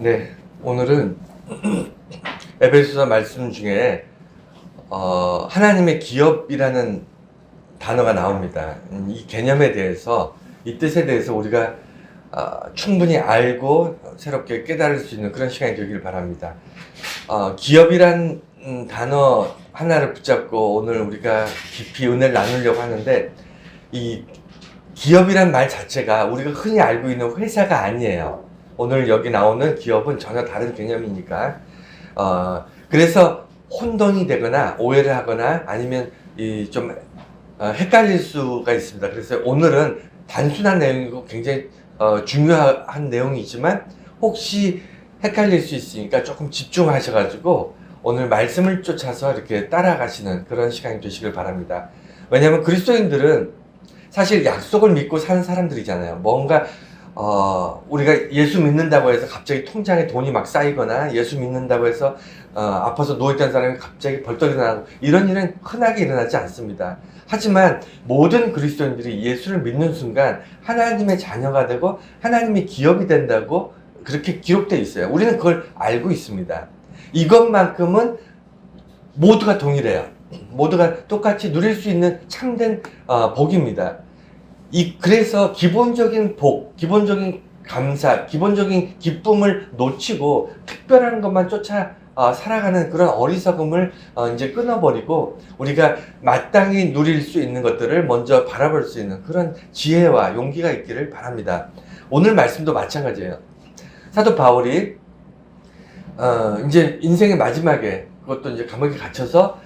네, 오늘은 에베소서 말씀 중에 하나님의 기업이라는 단어가 나옵니다. 이 개념에 대해서, 이 뜻에 대해서 우리가 충분히 알고 새롭게 깨달을 수 있는 그런 시간이 되길 바랍니다. 기업이란 단어 하나를 붙잡고 오늘 우리가 깊이 은혜를 나누려고 하는데, 이 기업이란 말 자체가 우리가 흔히 알고 있는 회사가 아니에요. 오늘 여기 나오는 기업은 전혀 다른 개념이니까. 그래서 혼돈이 되거나 오해를 하거나 아니면 좀 헷갈릴 수가 있습니다. 그래서 오늘은 단순한 내용이고 굉장히 중요한 내용이지만 혹시 헷갈릴 수 있으니까 조금 집중하셔가지고 오늘 말씀을 쫓아서 이렇게 따라가시는 그런 시간이 되시길 바랍니다. 왜냐하면 그리스도인들은 사실 약속을 믿고 사는 사람들이잖아요. 뭔가 우리가 예수 믿는다고 해서 갑자기 통장에 돈이 막 쌓이거나 예수 믿는다고 해서 아파서 누워있던 사람이 갑자기 벌떡 일어나고 이런 일은 흔하게 일어나지 않습니다. 하지만 모든 그리스도인들이 예수를 믿는 순간 하나님의 자녀가 되고 하나님의 기업이 된다고 그렇게 기록되어 있어요. 우리는 그걸 알고 있습니다. 이것만큼은 모두가 동일해요. 모두가 똑같이 누릴 수 있는 참된 복입니다. 그래서 기본적인 복, 기본적인 감사, 기본적인 기쁨을 놓치고 특별한 것만 쫓아 살아가는 그런 어리석음을 이제 끊어버리고 우리가 마땅히 누릴 수 있는 것들을 먼저 바라볼 수 있는 그런 지혜와 용기가 있기를 바랍니다. 오늘 말씀도 마찬가지예요. 사도 바울이 이제 인생의 마지막에 그것도 이제 감옥에 갇혀서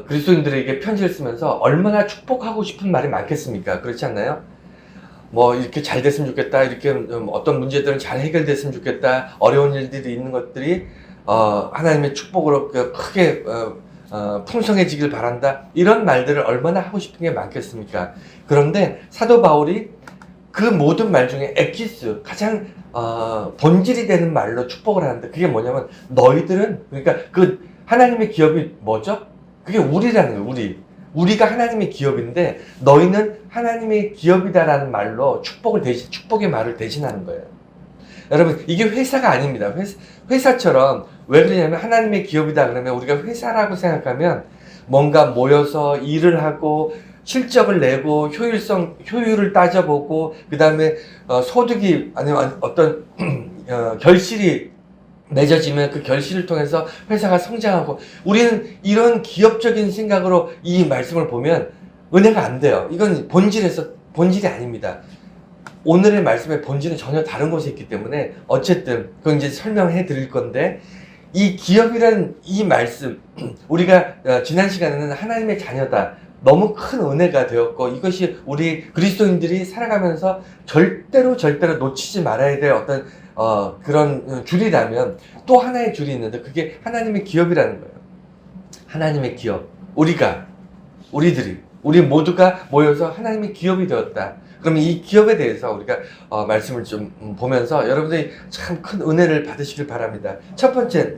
그리스도인들에게 편지를 쓰면서 얼마나 축복하고 싶은 말이 많겠습니까? 그렇지 않나요? 뭐 이렇게 잘 됐으면 좋겠다, 이렇게 어떤 문제들은 잘 해결됐으면 좋겠다, 어려운 일들이 있는 것들이 하나님의 축복으로 크게 풍성해지길 바란다, 이런 말들을 얼마나 하고 싶은 게 많겠습니까? 그런데 사도 바울이 그 모든 말 중에 엑기스, 가장 본질이 되는 말로 축복을 하는데, 그게 뭐냐면 너희들은, 그러니까 그 하나님의 기업이 뭐죠? 그게 우리라는 거예요. 우리가 하나님의 기업인데 너희는 하나님의 기업이다라는 말로 축복의 말을 대신하는 거예요. 여러분, 이게 회사가 아닙니다. 회사처럼 왜 그러냐면 하나님의 기업이다 그러면 우리가 회사라고 생각하면 뭔가 모여서 일을 하고 실적을 내고 효율을 따져보고 그 다음에 소득이 아니면 어떤 결실이 맺어지면 그 결실을 통해서 회사가 성장하고, 우리는 이런 기업적인 생각으로 이 말씀을 보면 은혜가 안 돼요. 이건 본질이 아닙니다. 오늘의 말씀의 본질은 전혀 다른 곳에 있기 때문에 어쨌든 그건 이제 설명해 드릴 건데, 이 기업이라는 이 말씀, 우리가 지난 시간에는 하나님의 자녀다, 너무 큰 은혜가 되었고 이것이 우리 그리스도인들이 살아가면서 절대로 놓치지 말아야 될 어떤 그런 줄이라면 또 하나의 줄이 있는데, 그게 하나님의 기업이라는 거예요. 하나님의 기업. 우리 모두가 모여서 하나님의 기업이 되었다. 그러면 이 기업에 대해서 우리가 말씀을 좀 보면서 여러분들이 참 큰 은혜를 받으시길 바랍니다. 첫 번째,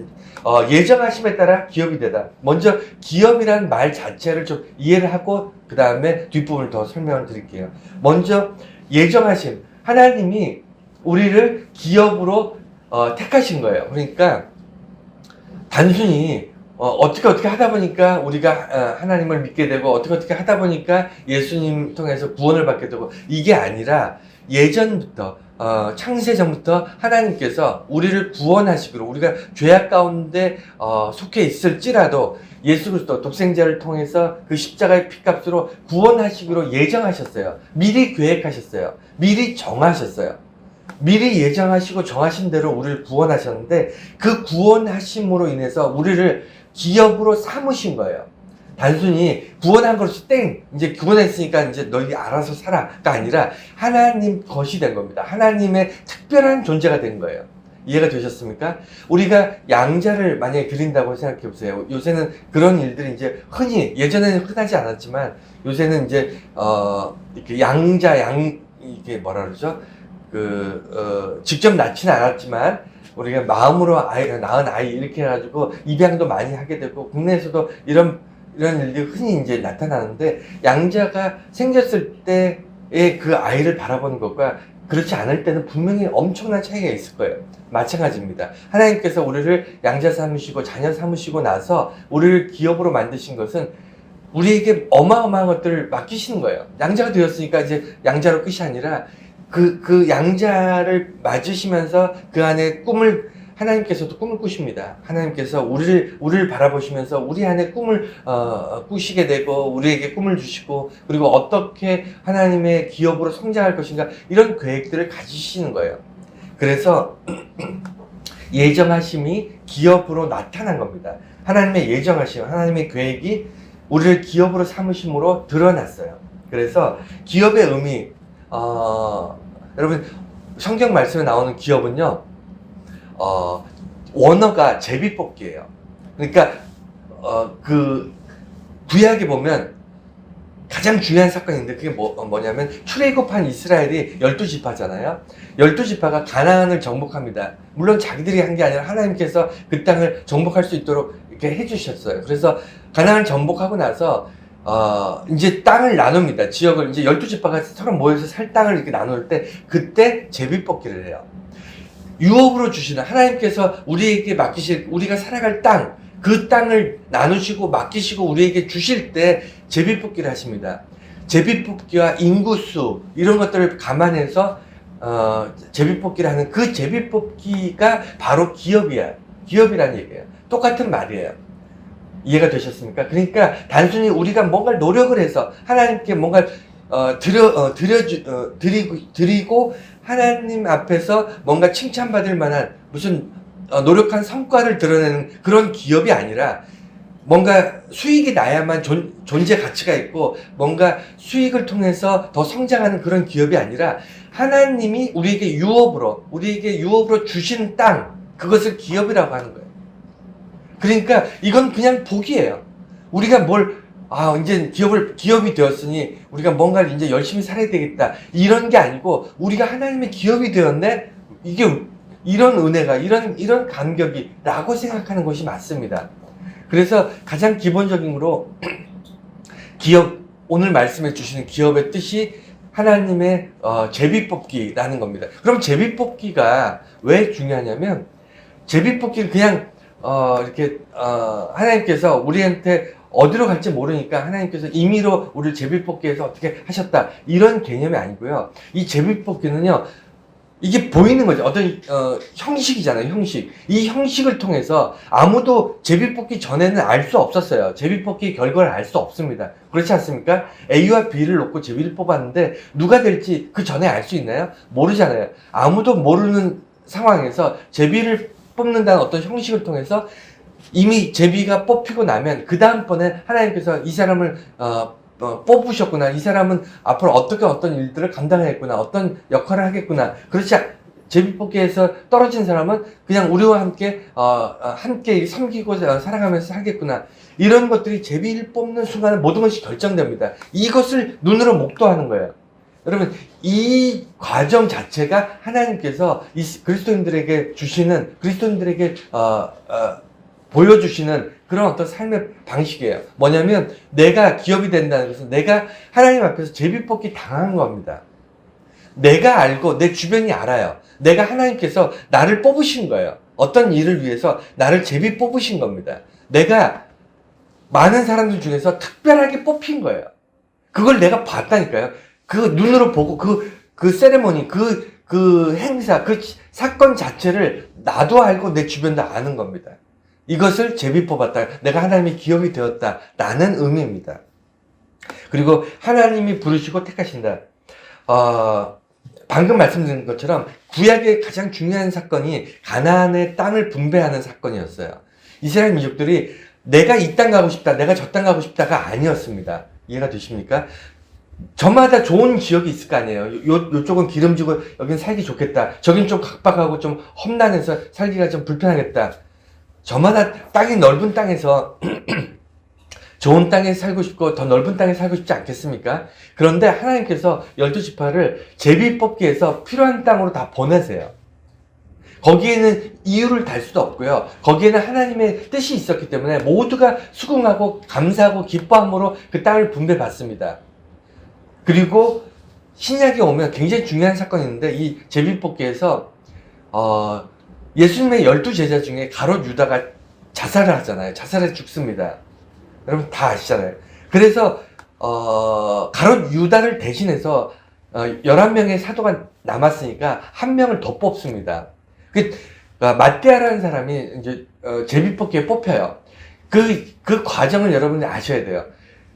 예정하심에 따라 기업이 되다. 먼저 기업이라는 말 자체를 좀 이해를 하고 그 다음에 뒷부분을 더 설명을 드릴게요. 먼저 예정하심. 하나님이 우리를 기업으로 택하신 거예요. 그러니까 단순히 어떻게 하다 보니까 우리가 하나님을 믿게 되고 어떻게 하다 보니까 예수님 통해서 구원을 받게 되고, 이게 아니라 예전부터 창세전부터 하나님께서 우리를 구원하시기로, 우리가 죄악 가운데 속해 있을지라도 예수 그리스도 독생자를 통해서 그 십자가의 피값으로 구원하시기로 예정하셨어요. 미리 계획하셨어요. 미리 정하셨어요. 미리 예정하시고 정하신 대로 우리를 구원하셨는데, 그 구원하심으로 인해서 우리를 기업으로 삼으신 거예요. 단순히 구원한 것이 이제 구원했으니까 이제 너희 알아서 살아가 아니라 하나님 것이 된 겁니다. 하나님의 특별한 존재가 된 거예요. 이해가 되셨습니까? 우리가 양자를 만약에 드린다고 생각해 보세요. 요새는 그런 일들이 이제 예전에는 흔하지 않았지만 요새는 이제 이렇게 이게 뭐라 그러죠? 직접 낳지는 않았지만 우리가 마음으로 낳은 아이 이렇게 해가지고 입양도 많이 하게 되고, 국내에서도 이런 일들이 흔히 이제 나타나는데, 양자가 생겼을 때의 그 아이를 바라보는 것과 그렇지 않을 때는 분명히 엄청난 차이가 있을 거예요. 마찬가지입니다. 하나님께서 우리를 양자 삼으시고 자녀 삼으시고 나서 우리를 기업으로 만드신 것은 우리에게 어마어마한 것들을 맡기시는 거예요. 양자가 되었으니까 이제 양자로 끝이 아니라 그 양자를 맞으시면서 그 안에 하나님께서도 꿈을 꾸십니다. 하나님께서 우리를 바라보시면서 우리 안에 꿈을 꾸시게 되고 우리에게 꿈을 주시고 그리고 어떻게 하나님의 기업으로 성장할 것인가 이런 계획들을 가지시는 거예요. 그래서 예정하심이 기업으로 나타난 겁니다. 하나님의 예정하심, 하나님의 계획이 우리를 기업으로 삼으심으로 드러났어요. 그래서 기업의 의미, 여러분 성경 말씀에 나오는 기업은요, 원어가 제비뽑기예요. 그러니까 그 구약에 보면 가장 중요한 사건인데 그게 뭐냐면 출애굽한 이스라엘이 12지파잖아요. 12지파가 가나안을 정복합니다. 물론 자기들이 한 게 아니라 하나님께서 그 땅을 정복할 수 있도록 이렇게 해주셨어요. 그래서 가나안을 정복하고 나서 이제 땅을 나눕니다. 지역을 이제 12지파가 서로 모여서 살 땅을 이렇게 나눌 때 그때 제비뽑기를 해요. 유업으로 주시는 하나님께서 우리에게 맡기실 우리가 살아갈 땅, 그 땅을 나누시고 맡기시고 우리에게 주실 때 제비뽑기를 하십니다. 제비뽑기와 인구수 이런 것들을 감안해서 제비뽑기를 하는 그 제비뽑기가 바로 기업이라는 얘기예요. 똑같은 말이에요. 이해가 되셨습니까? 그러니까 단순히 우리가 뭔가를 노력을 해서 하나님께 뭔가 드리고 하나님 앞에서 뭔가 칭찬받을 만한 무슨 노력한 성과를 드러내는 그런 기업이 아니라 뭔가 수익이 나야만 존재 가치가 있고 뭔가 수익을 통해서 더 성장하는 그런 기업이 아니라 하나님이 우리에게 유업으로 주신 땅, 그것을 기업이라고 하는 거예요. 그러니까 이건 그냥 복이에요. 우리가 이제 기업이 되었으니 우리가 뭔가를 이제 열심히 살아야 되겠다. 이런 게 아니고 우리가 하나님의 기업이 되었네? 이게 이런 은혜가, 이런 감격이라고 생각하는 것이 맞습니다. 그래서 가장 기본적으로 오늘 말씀해 주시는 기업의 뜻이 하나님의 제비뽑기라는 겁니다. 그럼 제비뽑기가 왜 중요하냐면 제비뽑기는 그냥 이렇게 하나님께서 우리한테 어디로 갈지 모르니까 하나님께서 임의로 우리를 제비뽑기해서 어떻게 하셨다 이런 개념이 아니고요. 이 제비뽑기는요, 이게 보이는 거죠. 어떤 형식이잖아요. 형식. 이 형식을 통해서 아무도 제비뽑기 전에는 알 수 없었어요. 제비뽑기 결과를 알 수 없습니다. 그렇지 않습니까? A와 B를 놓고 제비를 뽑았는데 누가 될지 그 전에 알 수 있나요? 모르잖아요. 아무도 모르는 상황에서 제비를 뽑는다는 어떤 형식을 통해서 이미 제비가 뽑히고 나면 그 다음번에 하나님께서 이 사람을 뽑으셨구나. 이 사람은 앞으로 어떤 일들을 감당하겠구나. 어떤 역할을 하겠구나. 그렇지 제비뽑기에서 떨어진 사람은 그냥 우리와 함께 섬기고 살아가면서 살겠구나. 이런 것들이 제비를 뽑는 순간에 모든 것이 결정됩니다. 이것을 눈으로 목도하는 거예요. 여러분, 이 과정 자체가 하나님께서 이 그리스도인들에게 보여주시는 그런 어떤 삶의 방식이에요. 뭐냐면 내가 기업이 된다는 것은 내가 하나님 앞에서 제비뽑기 당한 겁니다. 내가 알고 내 주변이 알아요. 내가 하나님께서 나를 뽑으신 거예요. 어떤 일을 위해서 나를 제비 뽑으신 겁니다. 내가 많은 사람들 중에서 특별하게 뽑힌 거예요. 그걸 내가 봤다니까요. 그 눈으로 보고 그 세레모니, 그 행사, 그 사건 자체를 나도 알고 내 주변도 아는 겁니다. 이것을 제비 뽑았다. 내가 하나님의 기업이 되었다. 라는 의미입니다. 그리고 하나님이 부르시고 택하신다. 방금 말씀드린 것처럼 구약의 가장 중요한 사건이 가나안의 땅을 분배하는 사건이었어요. 이스라엘 민족들이 내가 이 땅 가고 싶다, 내가 저 땅 가고 싶다가 아니었습니다. 이해가 되십니까? 저마다 좋은 지역이 있을 거 아니에요. 요쪽은 기름지고 여긴 살기 좋겠다. 저긴 좀 각박하고 좀 험난해서 살기가 좀 불편하겠다. 저마다 땅이 넓은 땅에서 좋은 땅에 살고 싶고 더 넓은 땅에 살고 싶지 않겠습니까? 그런데 하나님께서 12지파를 제비뽑기해서 필요한 땅으로 다 보내세요. 거기에는 이유를 달 수도 없고요. 거기에는 하나님의 뜻이 있었기 때문에 모두가 수긍하고 감사하고 기뻐함으로 그 땅을 분배받습니다. 그리고 신약에 오면 굉장히 중요한 사건이 있는데, 이 제비뽑기에서 예수님의 12제자 중에 가롯 유다가 자살을 하잖아요. 자살해 죽습니다. 여러분 다 아시잖아요. 그래서 가롯 유다를 대신해서 11명의 사도가 남았으니까 한 명을 더 뽑습니다. 마띠아라는 사람이 이제 제비뽑기에 뽑혀요. 그 과정을 여러분이 아셔야 돼요.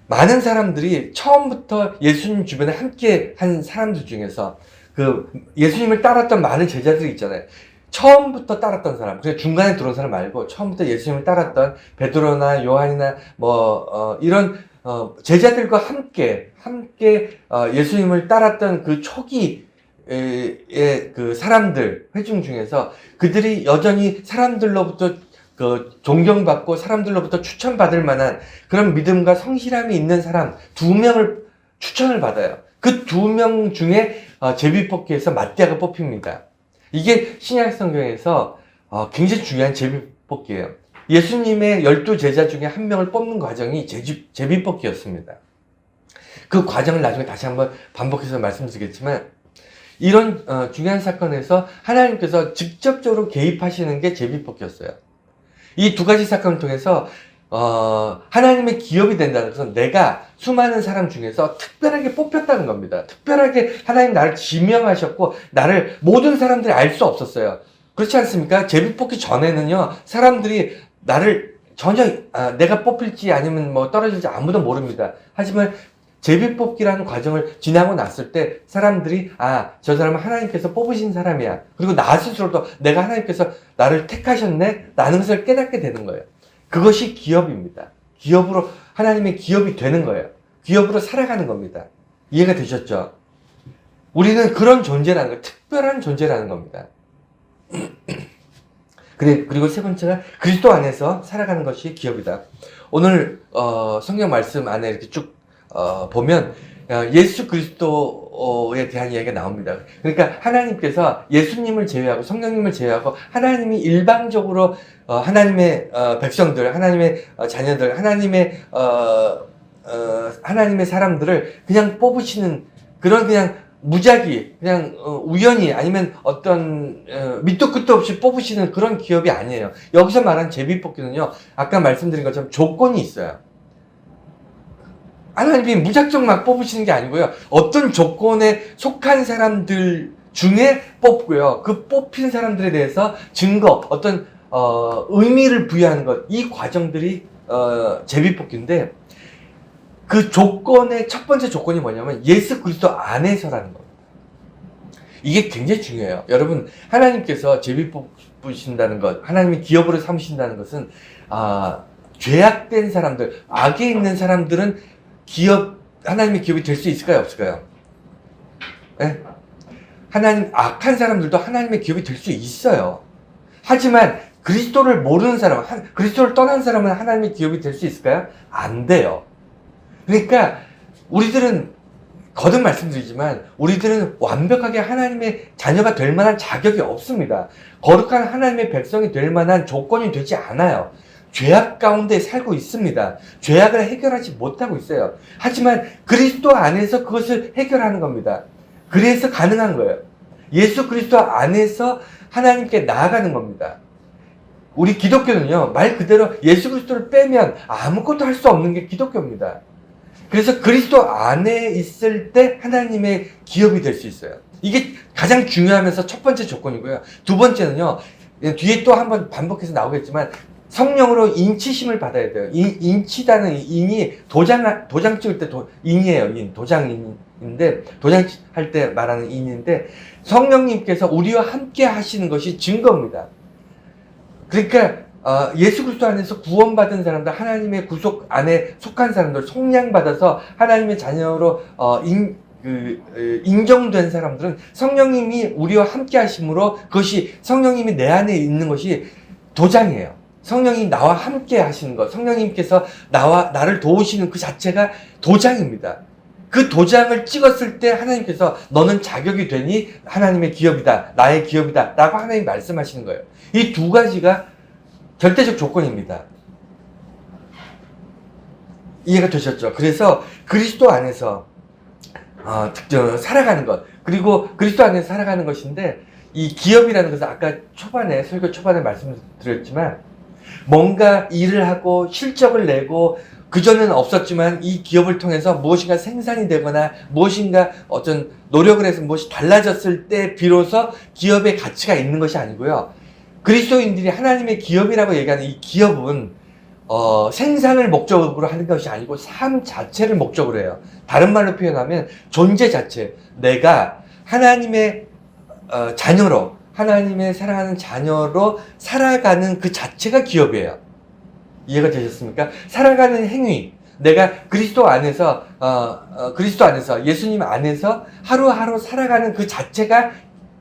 많은 사람들이 처음부터 예수님 주변에 함께 한 사람들 중에서 예수님을 따랐던 많은 제자들이 있잖아요. 처음부터 따랐던 사람, 그래서 중간에 들어온 사람 말고 처음부터 예수님을 따랐던 베드로나 요한이나 이런 제자들과 함께 예수님을 따랐던 그 초기의 그 사람들 회중 중에서 그들이 여전히 사람들로부터 존경받고 사람들로부터 추천받을 만한 그런 믿음과 성실함이 있는 사람 2명을 추천을 받아요. 그 2명 중에 제비뽑기에서 마띠아가 뽑힙니다. 이게 신약 성경에서 굉장히 중요한 제비뽑기예요. 예수님의 12제자 중에 한 명을 뽑는 과정이 제비뽑기였습니다. 그 과정을 나중에 다시 한번 반복해서 말씀드리겠지만, 이런 중요한 사건에서 하나님께서 직접적으로 개입하시는 게 제비뽑기였어요. 이 2가지 사건을 통해서 하나님의 기업이 된다는 것은 내가 수많은 사람 중에서 특별하게 뽑혔다는 겁니다. 특별하게 하나님 나를 지명하셨고 나를 모든 사람들이 알 수 없었어요. 그렇지 않습니까? 제비뽑기 전에는요, 사람들이 나를 전혀 내가 뽑힐지 아니면 뭐 떨어질지 아무도 모릅니다. 하지만 제비뽑기라는 과정을 지나고 났을 때 사람들이 저 사람은 하나님께서 뽑으신 사람이야. 그리고 나 스스로도 내가 하나님께서 나를 택하셨네? 라는 것을 깨닫게 되는 거예요. 그것이 기업입니다. 기업으로, 하나님의 기업이 되는 거예요. 기업으로 살아가는 겁니다. 이해가 되셨죠? 우리는 그런 존재라는 거예요. 특별한 존재라는 겁니다. 그리고 3번째가 그리스도 안에서 살아가는 것이 기업이다. 오늘 성경 말씀 안에 이렇게 쭉 보면 예수 그리스도에 대한 이야기가 나옵니다. 그러니까 하나님께서 예수님을 제외하고 성령님을 제외하고 하나님이 일방적으로 하나님의 백성들, 하나님의 자녀들, 하나님의 사람들을 그냥 뽑으시는 그런 그냥 무작위, 그냥 우연히 아니면 어떤 밑도 끝도 없이 뽑으시는 그런 기업이 아니에요. 여기서 말한 제비뽑기는요, 아까 말씀드린 것처럼 조건이 있어요. 하나님이 무작정 막 뽑으시는 게 아니고요. 어떤 조건에 속한 사람들 중에 뽑고요. 그 뽑힌 사람들에 대해서 증거, 어떤 의미를 부여하는 것, 이 과정들이 제비뽑기인데, 그 조건의 첫 번째 조건이 뭐냐면 예수 그리스도 안에서라는 겁니다. 이게 굉장히 중요해요. 여러분, 하나님께서 제비뽑으신다는 것, 하나님이 기업으로 삼으신다는 것은 죄악된 사람들, 악에 있는 사람들은 하나님의 기업이 될 수 있을까요? 없을까요? 네? 악한 사람들도 하나님의 기업이 될 수 있어요. 하지만 그리스도를 모르는 사람, 그리스도를 떠난 사람은 하나님의 기업이 될 수 있을까요? 안 돼요. 그러니까 우리들은 거듭 말씀드리지만 우리들은 완벽하게 하나님의 자녀가 될 만한 자격이 없습니다. 거룩한 하나님의 백성이 될 만한 조건이 되지 않아요. 죄악 가운데 살고 있습니다. 죄악을 해결하지 못하고 있어요. 하지만 그리스도 안에서 그것을 해결하는 겁니다. 그래서 가능한 거예요. 예수 그리스도 안에서 하나님께 나아가는 겁니다. 우리 기독교는요, 말 그대로 예수 그리스도를 빼면 아무것도 할 수 없는 게 기독교입니다. 그래서 그리스도 안에 있을 때 하나님의 기업이 될 수 있어요. 이게 가장 중요하면서 첫 번째 조건이고요. 2번째는요, 뒤에 또 한번 반복해서 나오겠지만 성령으로 인치심을 받아야 돼요. 인치다는 인이 도장 찍을 때 인이에요. 도장인인데, 도장할 때 말하는 인인데, 성령님께서 우리와 함께 하시는 것이 증거입니다. 그러니까 예수 그리스도 안에서 구원받은 사람들, 하나님의 구속 안에 속한 사람들, 속량받아서 하나님의 자녀로 인정된 사람들은 성령님이 우리와 함께 하심으로 그것이 성령님이 내 안에 있는 것이 도장이에요. 성령이 나와 함께 하시는 것, 성령님께서 나를 도우시는 그 자체가 도장입니다. 그 도장을 찍었을 때 하나님께서 너는 자격이 되니 하나님의 기업이다, 나의 기업이다 라고 하나님 말씀하시는 거예요. 이 2가지가 절대적 조건입니다. 이해가 되셨죠? 그래서 그리스도 안에서 살아가는 것, 그리고 그리스도 안에서 살아가는 것인데, 이 기업이라는 것은 아까 초반에, 설교 초반에 말씀드렸지만, 뭔가 일을 하고 실적을 내고, 그전에는 없었지만 이 기업을 통해서 무엇인가 생산이 되거나 무엇인가 어떤 노력을 해서 무엇이 달라졌을 때 비로소 기업의 가치가 있는 것이 아니고요. 그리스도인들이 하나님의 기업이라고 얘기하는 이 기업은 생산을 목적으로 하는 것이 아니고 삶 자체를 목적으로 해요. 다른 말로 표현하면 존재 자체, 내가 하나님의 자녀로, 하나님의 사랑하는 자녀로 살아가는 그 자체가 기업이에요. 이해가 되셨습니까? 살아가는 행위, 내가 그리스도 안에서 예수님 안에서 하루하루 살아가는 그 자체가,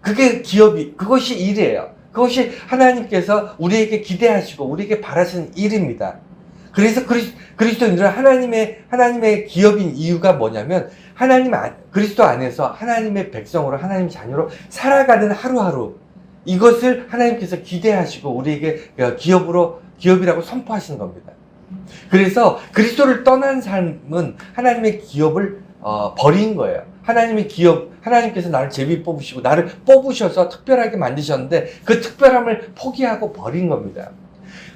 그게 기업이, 그것이 일이에요. 그것이 하나님께서 우리에게 기대하시고 우리에게 바라시는 일입니다. 그래서 그리스도인들은 하나님의 기업인 이유가 뭐냐면, 그리스도 안에서 하나님의 백성으로, 하나님의 자녀로 살아가는 하루하루, 이것을 하나님께서 기대하시고 우리에게 기업이라고 선포하시는 겁니다. 그래서 그리스도를 떠난 삶은 하나님의 기업을 버린 거예요. 하나님께서 나를 제비 뽑으시고 나를 뽑으셔서 특별하게 만드셨는데 그 특별함을 포기하고 버린 겁니다.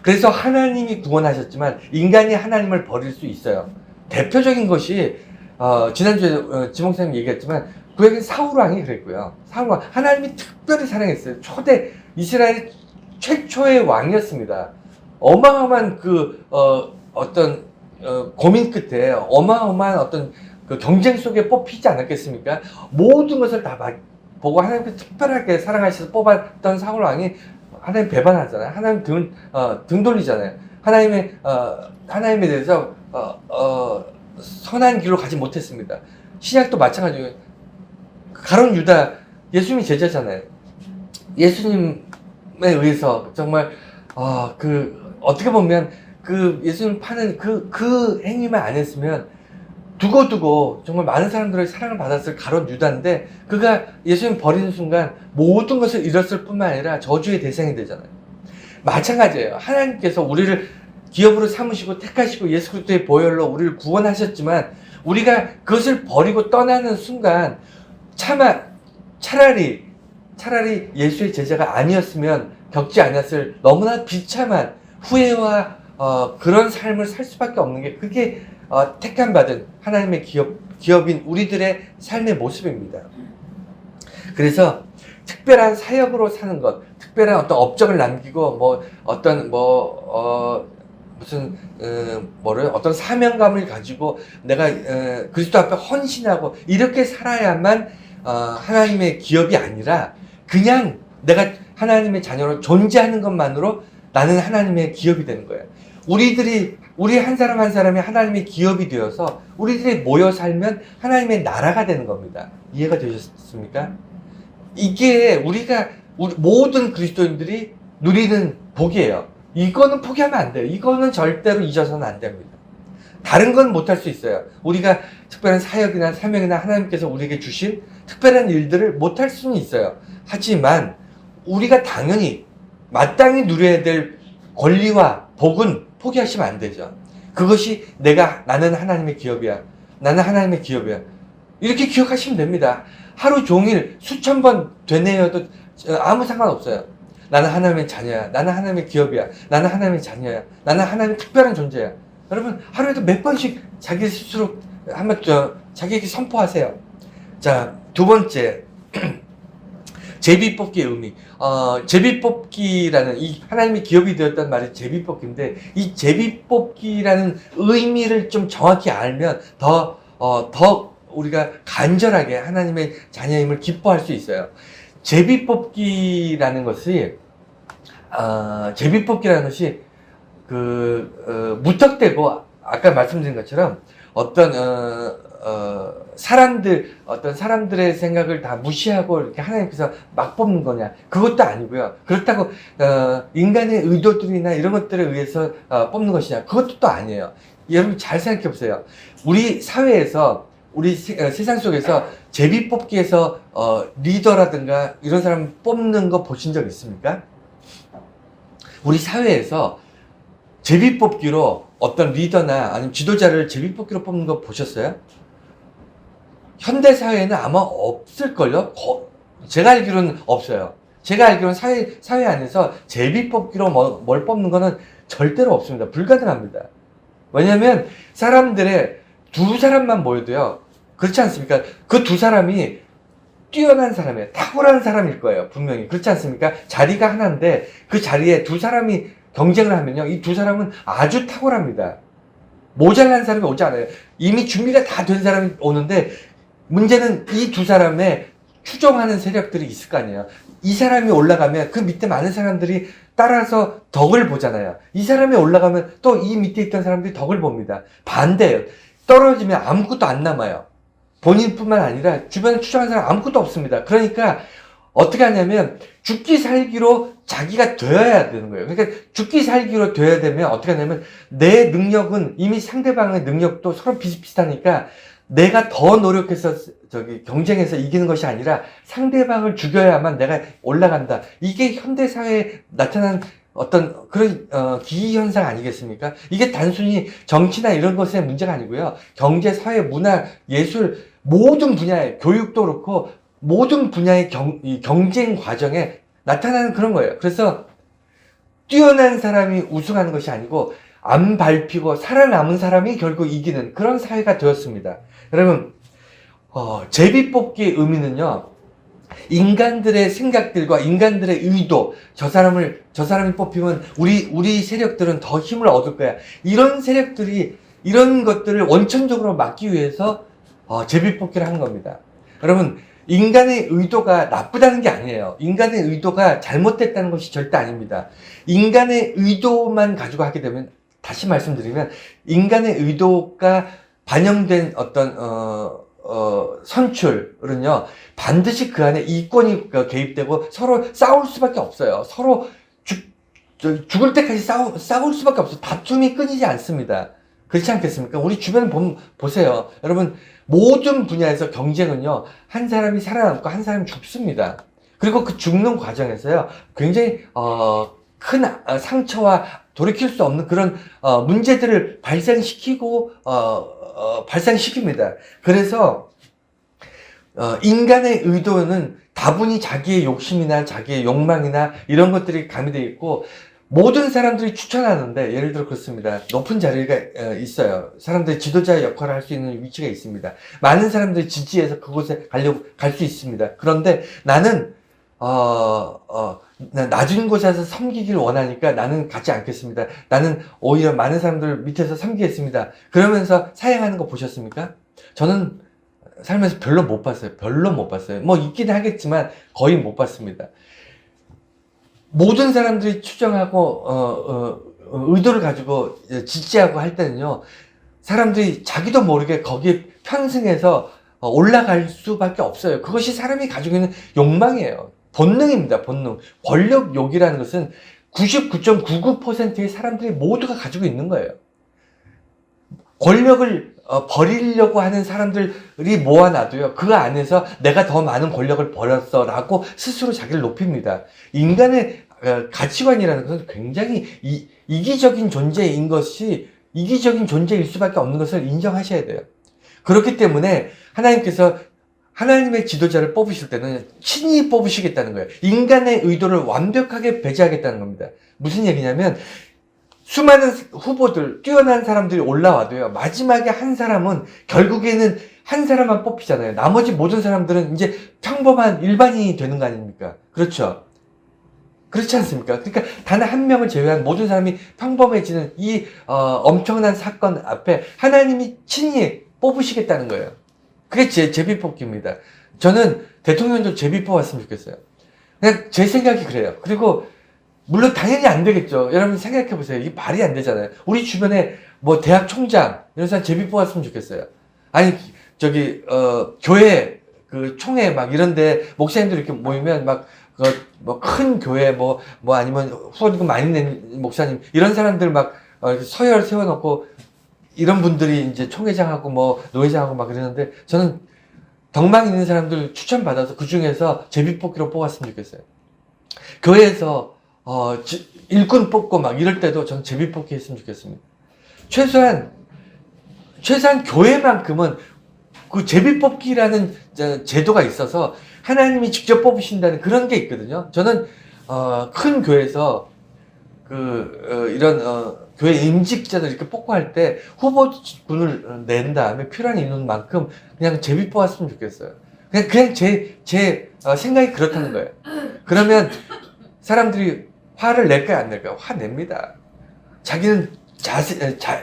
그래서 하나님이 구원하셨지만 인간이 하나님을 버릴 수 있어요. 대표적인 것이 지난주에 지목사님 얘기했지만 그에게 사울 왕이 그랬고요. 사울 왕, 하나님이 특별히 사랑했어요. 이스라엘 최초의 왕이었습니다. 어마어마한 고민 끝에 어마어마한 그 경쟁 속에 뽑히지 않았겠습니까? 모든 것을 다 보고 하나님께서 특별하게 사랑하셔서 뽑았던 사울 왕이 하나님 배반하잖아요. 하나님 등 돌리잖아요. 하나님에 대해서 선한 길로 가지 못했습니다. 신약도 마찬가지예요. 가룟 유다, 예수님이 제자잖아요. 예수님에 의해서 정말 어떻게 보면 예수님 파는 그 행위만 안 했으면 두고두고 정말 많은 사람들의 사랑을 받았을 가룟 유다인데, 그가 예수님 버리는 순간 모든 것을 잃었을 뿐만 아니라 저주의 대상이 되잖아요. 마찬가지예요. 하나님께서 우리를 기업으로 삼으시고 택하시고 예수 그리스도의 보혈로 우리를 구원하셨지만, 우리가 그것을 버리고 떠나는 순간 차라리 예수의 제자가 아니었으면 겪지 않았을 너무나 비참한 후회와 그런 삶을 살 수밖에 없는 게, 그게 택함받은 하나님의 기업인 우리들의 삶의 모습입니다. 그래서 특별한 사역으로 사는 것, 특별한 어떤 업적을 남기고 어떤 사명감을 가지고 내가 그리스도 앞에 헌신하고 이렇게 살아야만 하나님의 기업이 아니라, 그냥 내가 하나님의 자녀로 존재하는 것만으로 나는 하나님의 기업이 되는 거예요. 우리 한 사람 한 사람이 하나님의 기업이 되어서 우리들이 모여 살면 하나님의 나라가 되는 겁니다. 이해가 되셨습니까? 이게 모든 그리스도인들이 누리는 복이에요. 이거는 포기하면 안 돼요. 이거는 절대로 잊어서는 안 됩니다. 다른 건 못할 수 있어요. 우리가 특별한 사역이나 사명이나 하나님께서 우리에게 주신 특별한 일들을 못할 수는 있어요. 하지만 우리가 당연히 마땅히 누려야 될 권리와 복은 포기하시면 안 되죠. 그것이 나는 하나님의 기업이야. 나는 하나님의 기업이야. 이렇게 기억하시면 됩니다. 하루 종일 수천 번 되뇌어도 아무 상관없어요. 나는 하나님의 자녀야. 나는 하나님의 기업이야. 나는 하나님의 자녀야. 나는 하나님의 특별한 존재야. 여러분, 하루에도 몇 번씩 자기 스스로 자기에게 선포하세요. 자, 두 번째. 제비뽑기의 의미. 제비뽑기라는, 이 하나님의 기업이 되었다는 말이 제비뽑기인데, 이 제비뽑기라는 의미를 좀 정확히 알면 더 우리가 간절하게 하나님의 자녀임을 기뻐할 수 있어요. 제비뽑기라는 것이 무턱대고 아까 말씀드린 것처럼 어떤 사람들의 생각을 다 무시하고 이렇게 하나님께서 막 뽑는 거냐, 그것도 아니고요. 그렇다고 인간의 의도들이나 이런 것들에 의해서 뽑는 것이냐, 그것도 또 아니에요. 여러분 잘 생각해 보세요. 우리 사회에서, 우리 세상 속에서 제비뽑기에서 리더라든가 이런 사람 뽑는 거 보신 적 있습니까? 우리 사회에서 제비뽑기로 어떤 리더나 아니면 지도자를 제비뽑기로 뽑는 거 보셨어요? 현대 사회에는 아마 없을걸요? 제가 알기로는 없어요. 제가 알기로는 사회 안에서 제비 뽑기로 뭘 뽑는 거는 절대로 없습니다. 불가능합니다. 왜냐면 사람들의 두 사람만 모여도요. 그렇지 않습니까? 그 두 사람이 뛰어난 사람이에요. 탁월한 사람일 거예요. 분명히. 그렇지 않습니까? 자리가 하나인데 그 자리에 두 사람이 경쟁을 하면요. 이 두 사람은 아주 탁월합니다. 모자란 사람이 오지 않아요. 이미 준비가 다 된 사람이 오는데 문제는 이 두 사람의 추종하는 세력들이 있을 거 아니에요. 이 사람이 올라가면 그 밑에 많은 사람들이 따라서 덕을 보잖아요. 이 사람이 올라가면 또 이 밑에 있던 사람들이 덕을 봅니다. 반대예요. 떨어지면 아무것도 안 남아요. 본인뿐만 아니라 주변에 추종하는 사람 아무것도 없습니다. 그러니까 어떻게 하냐면 죽기 살기로 자기가 되어야 되는 거예요. 그러니까 죽기 살기로 되어야 되면 어떻게 하냐면 내 능력은 이미 상대방의 능력도 서로 비슷비슷하니까 내가 더 노력해서 경쟁해서 이기는 것이 아니라 상대방을 죽여야만 내가 올라간다. 이게 현대 사회에 나타난 어떤 그런 기이 현상 아니겠습니까? 이게 단순히 정치나 이런 것의 문제가 아니고요. 경제, 사회, 문화, 예술 모든 분야에 교육도 그렇고 모든 분야의 경쟁 과정에 나타나는 그런 거예요. 그래서 뛰어난 사람이 우승하는 것이 아니고 안 밟히고 살아남은 사람이 결국 이기는 그런 사회가 되었습니다. 여러분, 제비뽑기의 의미는요, 인간들의 생각들과 인간들의 의도, 저 사람이 뽑히면 우리 세력들은 더 힘을 얻을 거야. 이런 세력들이 이런 것들을 원천적으로 막기 위해서 제비뽑기를 하는 겁니다. 여러분, 인간의 의도가 나쁘다는 게 아니에요. 인간의 의도가 잘못됐다는 것이 절대 아닙니다. 인간의 의도만 가지고 하게 되면, 다시 말씀드리면, 인간의 의도가 반영된 어떤, 선출은요, 반드시 그 안에 이권이 개입되고 서로 싸울 수밖에 없어요. 서로 죽을 때까지 싸울 수밖에 없어요. 다툼이 끊이지 않습니다. 그렇지 않겠습니까? 우리 주변 보세요. 여러분, 모든 분야에서 경쟁은요, 한 사람이 살아남고 한 사람이 죽습니다. 그리고 그 죽는 과정에서요, 굉장히, 큰 상처와 돌이킬 수 없는 그런, 문제들을 발생시킵니다. 그래서, 인간의 의도는 다분히 자기의 욕심이나 자기의 욕망이나 이런 것들이 가미되어 있고, 모든 사람들이 추천하는데, 예를 들어 그렇습니다. 높은 자리가 있어요. 사람들이 지도자의 역할을 할 수 있는 위치가 있습니다. 많은 사람들이 지지해서 그곳에 갈 수 있습니다. 그런데 나는, 낮은 곳에서 섬기기를 원하니까 나는 가지 않겠습니다. 나는 오히려 많은 사람들 밑에서 섬기겠습니다. 그러면서 사행하는 거 보셨습니까? 저는 살면서 별로 못 봤어요. 뭐 있긴 하겠지만 거의 못 봤습니다. 모든 사람들이 추정하고 의도를 가지고 지지하고 할 때는요, 사람들이 자기도 모르게 거기에 편승해서 올라갈 수밖에 없어요. 그것이 사람이 가지고 있는 욕망이에요. 본능입니다. 본능. 권력욕이라는 것은 99.99%의 사람들이 모두가 가지고 있는 거예요. 권력을 버리려고 하는 사람들이 모아놔도요, 그 안에서 내가 더 많은 권력을 버렸어 라고 스스로 자기를 높입니다. 인간의 가치관이라는 것은 굉장히 이기적인 존재인 이기적인 존재일 수밖에 없는 것을 인정하셔야 돼요. 그렇기 때문에 하나님께서 하나님의 지도자를 뽑으실 때는 친히 뽑으시겠다는 거예요. 인간의 의도를 완벽하게 배제하겠다는 겁니다. 무슨 얘기냐면, 수많은 후보들, 뛰어난 사람들이 올라와도요, 마지막에 한 사람은, 결국에는 한 사람만 뽑히잖아요. 나머지 모든 사람들은 이제 평범한 일반인이 되는 거 아닙니까? 그렇죠? 그렇지 않습니까? 그러니까 단 한 명을 제외한 모든 사람이 평범해지는 이 엄청난 사건 앞에 하나님이 친히 뽑으시겠다는 거예요. 그게 제비뽑기입니다. 저는 대통령도 제비 뽑았으면 좋겠어요. 그냥 제 생각이 그래요. 그리고 물론 당연히 안 되겠죠. 여러분 생각해 보세요. 이게 말이 안 되잖아요. 우리 주변에 뭐 대학 총장 이런 사람 제비 뽑았으면 좋겠어요. 아니 교회 그 총회 막 이런데 목사님들 이렇게 모이면 막 뭐 큰 교회 뭐 아니면 후원금 많이 낸 목사님 이런 사람들 막 서열 세워놓고 이런 분들이 이제 총회장하고 뭐 노회장하고 막 그러는데, 저는 덕망 있는 사람들 추천받아서 그 중에서 제비뽑기로 뽑았으면 좋겠어요. 교회에서 일꾼 뽑고 막 이럴 때도 저는 제비뽑기 했으면 좋겠습니다. 최소한 교회만큼은 그 제비뽑기라는 제도가 있어서 하나님이 직접 뽑으신다는 그런 게 있거든요. 저는 큰 교회에서 이런 교회 임직자들 이렇게 뽑고 할 때 후보군을 낸 다음에 필요한 인원만큼 그냥 제비 뽑았으면 좋겠어요. 그냥 제 생각이 그렇다는 거예요. 그러면 사람들이 화를 낼까요, 안 낼까요? 화 냅니다. 자기는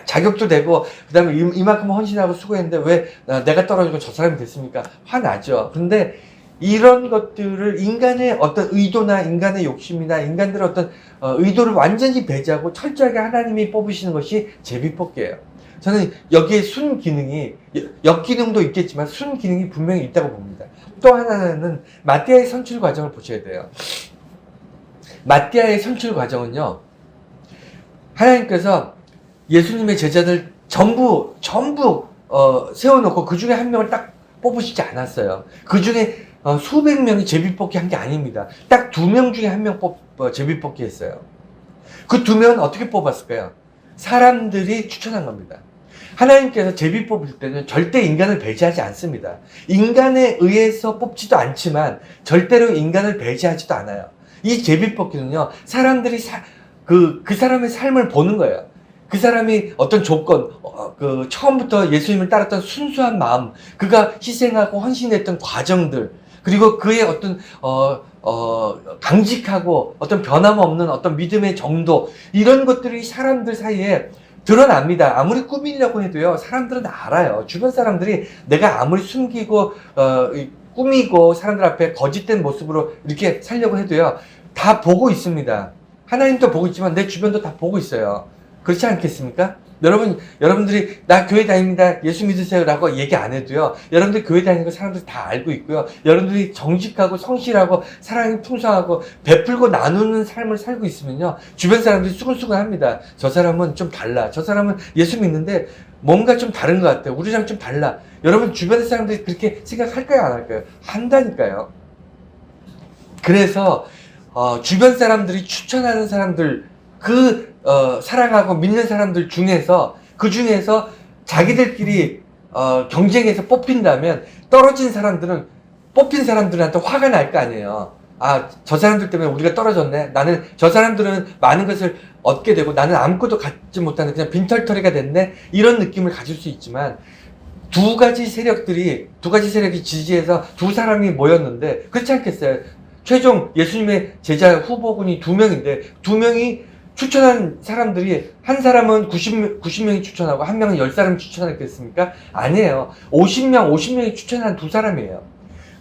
자격도 되고, 그 다음에 이만큼 헌신하고 수고했는데 왜 내가 떨어지고 저 사람이 됐습니까? 화나죠. 그런데 이런 것들을 인간의 어떤 의도나 인간의 욕심이나 인간들의 어떤 의도를 완전히 배제하고 철저하게 하나님이 뽑으시는 것이 제비뽑기예요. 저는 여기에 순기능이, 역기능도 있겠지만 순기능이 분명히 있다고 봅니다. 또 하나는 마띠아의 선출 과정을 보셔야 돼요. 마띠아의 선출 과정은요, 하나님께서 예수님의 제자들 전부 세워놓고 그 중에 한 명을 딱 뽑으시지 않았어요. 그 중에 수백 명이 제비뽑기 한 게 아닙니다. 딱 2명 중에 1명 제비뽑기 했어요. 그 2명은 어떻게 뽑았을까요? 사람들이 추천한 겁니다. 하나님께서 제비 뽑을 때는 절대 인간을 배제하지 않습니다. 인간에 의해서 뽑지도 않지만 절대로 인간을 배제하지도 않아요. 이 제비 뽑기는요, 사람들이 그 사람의 삶을 보는 거예요. 그 사람이 어떤 조건, 처음부터 예수님을 따랐던 순수한 마음, 그가 희생하고 헌신했던 과정들, 그리고 그의 어떤, 강직하고 어떤 변함없는 어떤 믿음의 정도, 이런 것들이 사람들 사이에 드러납니다. 아무리 꾸미려고 해도요, 사람들은 알아요. 주변 사람들이 내가 아무리 숨기고, 꾸미고, 사람들 앞에 거짓된 모습으로 이렇게 살려고 해도요, 다 보고 있습니다. 하나님도 보고 있지만 내 주변도 다 보고 있어요. 그렇지 않겠습니까? 여러분들이 나 교회 다닙니다, 예수 믿으세요 라고 얘기 안 해도요, 여러분들 교회 다니는 거 사람들이 다 알고 있고요, 여러분들이 정직하고 성실하고 사랑이 풍성하고 베풀고 나누는 삶을 살고 있으면요, 주변 사람들이 수근수근 합니다. 저 사람은 좀 달라, 저 사람은 예수 믿는데 뭔가 좀 다른 것 같아, 우리랑 좀 달라. 여러분 주변 사람들이 그렇게 생각할까요, 안 할까요? 한다니까요. 그래서 주변 사람들이 추천하는 사람들, 사랑하고 믿는 사람들 중에서, 그 중에서 자기들끼리, 경쟁해서 뽑힌다면, 떨어진 사람들은, 뽑힌 사람들한테 화가 날 거 아니에요. 아, 저 사람들 때문에 우리가 떨어졌네. 저 사람들은 많은 것을 얻게 되고, 나는 아무것도 갖지 못하는 그냥 빈털터리가 됐네. 이런 느낌을 가질 수 있지만, 두 가지 세력이 지지해서 두 사람이 모였는데, 그렇지 않겠어요? 최종 예수님의 제자 후보군이 2명인데, 2명이 추천한 사람들이, 한 사람은 90명이 추천하고 한 명은 10사람이 추천했겠습니까? 아니에요. 50명이 추천한 2사람이에요.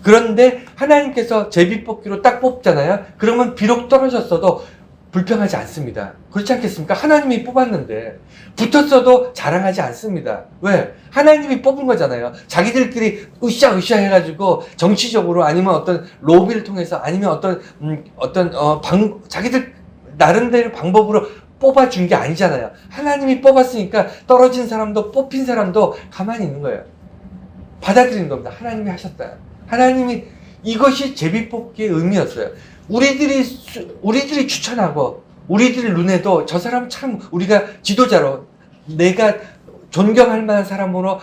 그런데 하나님께서 제비뽑기로 딱 뽑잖아요. 그러면 비록 떨어졌어도 불평하지 않습니다. 그렇지 않겠습니까? 하나님이 뽑았는데 붙었어도 자랑하지 않습니다. 왜? 하나님이 뽑은 거잖아요. 자기들끼리 으쌰으쌰 해가지고 정치적으로, 아니면 어떤 로비를 통해서, 아니면 자기들 나름대로 방법으로 뽑아준 게 아니잖아요. 하나님이 뽑았으니까 떨어진 사람도 뽑힌 사람도 가만히 있는 거예요. 받아들이는 겁니다. 하나님이 하셨다. 하나님이, 이것이 제비뽑기의 의미였어요. 우리들이 추천하고, 우리들 눈에도 저 사람 참 우리가 지도자로, 내가 존경할 만한 사람으로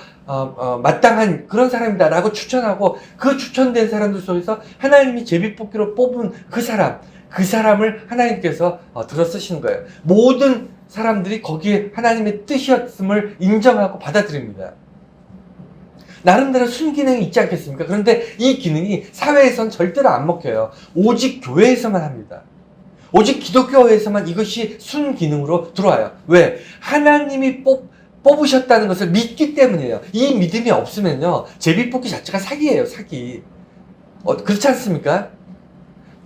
마땅한 그런 사람이다 라고 추천하고, 그 추천된 사람들 속에서 하나님이 제비뽑기로 뽑은 그 사람을 하나님께서 들어 쓰시는 거예요. 모든 사람들이 거기에 하나님의 뜻이었음을 인정하고 받아들입니다. 나름대로 순기능이 있지 않겠습니까? 그런데 이 기능이 사회에선 절대로 안 먹혀요. 오직 교회에서만 합니다. 오직 기독교에서만 이것이 순기능으로 들어와요. 왜? 하나님이 뽑으셨다는 것을 믿기 때문이에요. 이 믿음이 없으면요, 제비뽑기 자체가 사기예요, 사기. 그렇지 않습니까?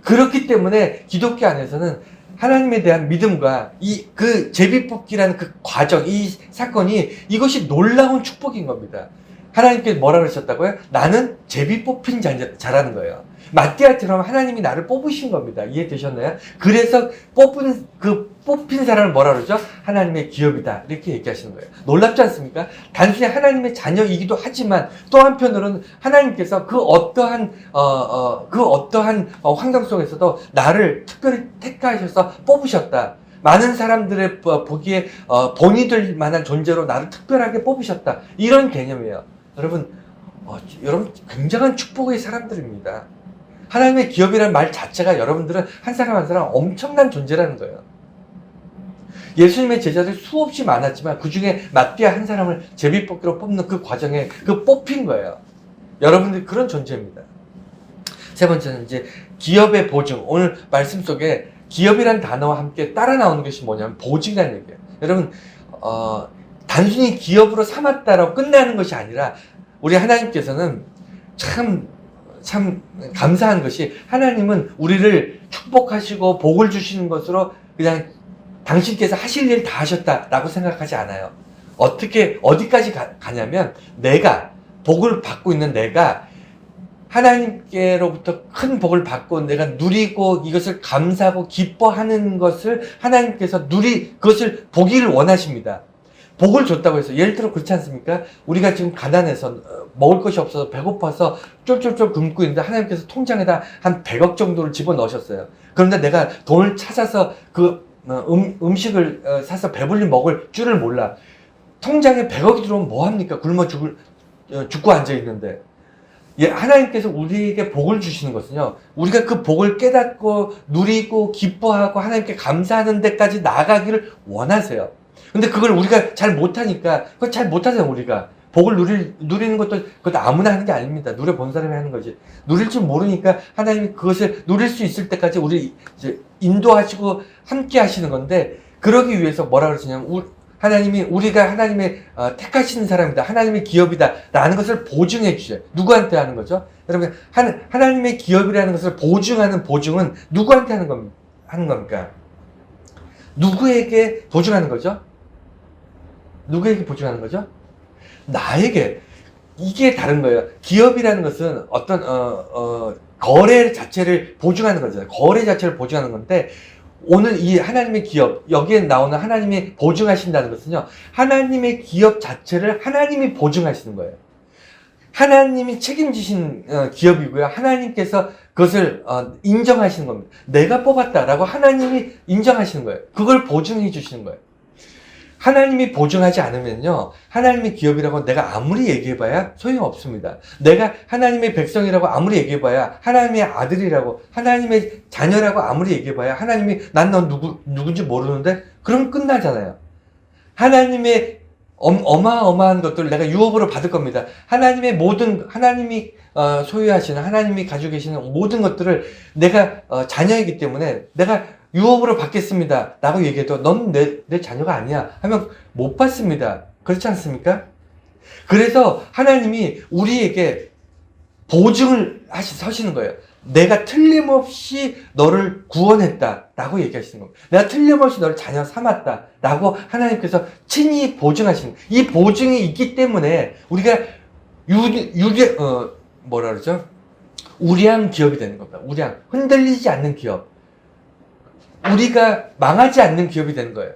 그렇기 때문에 기독교 안에서는 하나님에 대한 믿음과 그 제비뽑기라는 그 과정, 이 사건이, 이것이 놀라운 축복인 겁니다. 하나님께서 뭐라 그러셨다고요? 나는 제비 뽑힌 자라는 거예요. 마띠아처럼 하나님이 나를 뽑으신 겁니다. 이해되셨나요? 그래서 뽑힌 사람을 뭐라 그러죠? 하나님의 기업이다, 이렇게 얘기하시는 거예요. 놀랍지 않습니까? 단순히 하나님의 자녀이기도 하지만, 또 한편으로는 하나님께서 그 어떠한 환경 속에서도 나를 특별히 택하셔서 뽑으셨다. 많은 사람들의 보기에 본이 될 만한 존재로 나를 특별하게 뽑으셨다. 이런 개념이에요. 여러분, 여러분 굉장한 축복의 사람들입니다. 하나님의 기업이라는 말 자체가 여러분들은 한 사람 한 사람 엄청난 존재라는 거예요. 예수님의 제자들이 수없이 많았지만 그 중에 마띠아 한 사람을 제비뽑기로 뽑는 그 과정에 그 뽑힌 거예요. 여러분들이 그런 존재입니다. 세 번째는 이제 기업의 보증. 오늘 말씀 속에 기업이란 단어와 함께 따라 나오는 것이 뭐냐면 보증이라는 얘기예요. 여러분 단순히 기업으로 삼았다라고 끝나는 것이 아니라 우리 하나님께서는 참 감사한 것이 하나님은 우리를 축복하시고 복을 주시는 것으로 그냥 당신께서 하실 일 다 하셨다라고 생각하지 않아요. 어디까지 가냐면 내가 복을 받고 있는 내가 하나님께로부터 큰 복을 받고 내가 누리고 이것을 감사하고 기뻐하는 것을 하나님께서 그것을 보기를 원하십니다. 복을 줬다고 해서 예를 들어 그렇지 않습니까? 우리가 지금 가난해서 먹을 것이 없어서 배고파서 쫄쫄쫄 굶고 있는데 하나님께서 통장에다 한 100억 정도를 집어넣으셨어요. 그런데 내가 돈을 찾아서 그 음식을 사서 배불리 먹을 줄을 몰라. 통장에 100억이 들어오면 뭐합니까? 굶어 죽고 앉아있는데. 하나님께서 우리에게 복을 주시는 것은요, 우리가 그 복을 깨닫고 누리고 기뻐하고 하나님께 감사하는 데까지 나아가기를 원하세요. 근데 그걸 우리가 잘 못하니까, 그걸 잘 못하세요, 우리가. 복을 누리는 것도, 그것도 아무나 하는 게 아닙니다. 누려본 사람이 하는 거지. 누릴 줄 모르니까 하나님이 그것을 누릴 수 있을 때까지 우리 이제 인도하시고 함께 하시는 건데, 그러기 위해서 뭐라 그러시냐면, 우리가 하나님의 택하시는 사람이다. 하나님의 기업이다. 라는 것을 보증해 주셔요. 누구한테 하는 거죠? 여러분, 하나님의 기업이라는 것을 보증하는 보증은 누구한테 하는 겁니까? 누구에게 보증하는 거죠? 누구에게 보증하는 거죠? 나에게. 이게 다른 거예요. 기업이라는 것은 어떤 거래 자체를 보증하는 거잖아요. 거래 자체를 보증하는 건데, 오늘 이 하나님의 기업, 여기에 나오는 하나님이 보증하신다는 것은요, 하나님의 기업 자체를 하나님이 보증하시는 거예요. 하나님이 책임지신 기업이고요. 하나님께서 그것을 인정하시는 겁니다. 내가 뽑았다라고 하나님이 인정하시는 거예요. 그걸 보증해 주시는 거예요. 하나님이 보증하지 않으면요, 하나님의 기업이라고 내가 아무리 얘기해봐야 소용없습니다. 내가 하나님의 백성이라고 아무리 얘기해봐야, 하나님의 아들이라고, 하나님의 자녀라고 아무리 얘기해봐야, 하나님이 난 넌 누군지 모르는데, 그럼 끝나잖아요. 하나님의 어마어마한 것들을 내가 유업으로 받을 겁니다. 하나님이 소유하시는, 하나님이 가지고 계시는 모든 것들을 내가 자녀이기 때문에 내가 유업으로 받겠습니다 라고 얘기해도 넌 내 자녀가 아니야 하면 못 받습니다. 그렇지 않습니까? 그래서 하나님이 우리에게 보증을 서시는 거예요. 내가 틀림없이 너를 구원했다 라고 얘기하시는 겁니다. 내가 틀림없이 너를 자녀 삼았다 라고 하나님께서 친히 보증하시는 거예요. 이 보증이 있기 때문에 우리가 우량한 기업이 되는 겁니다. 흔들리지 않는 기업. 우리가 망하지 않는 기업이 되는 거예요.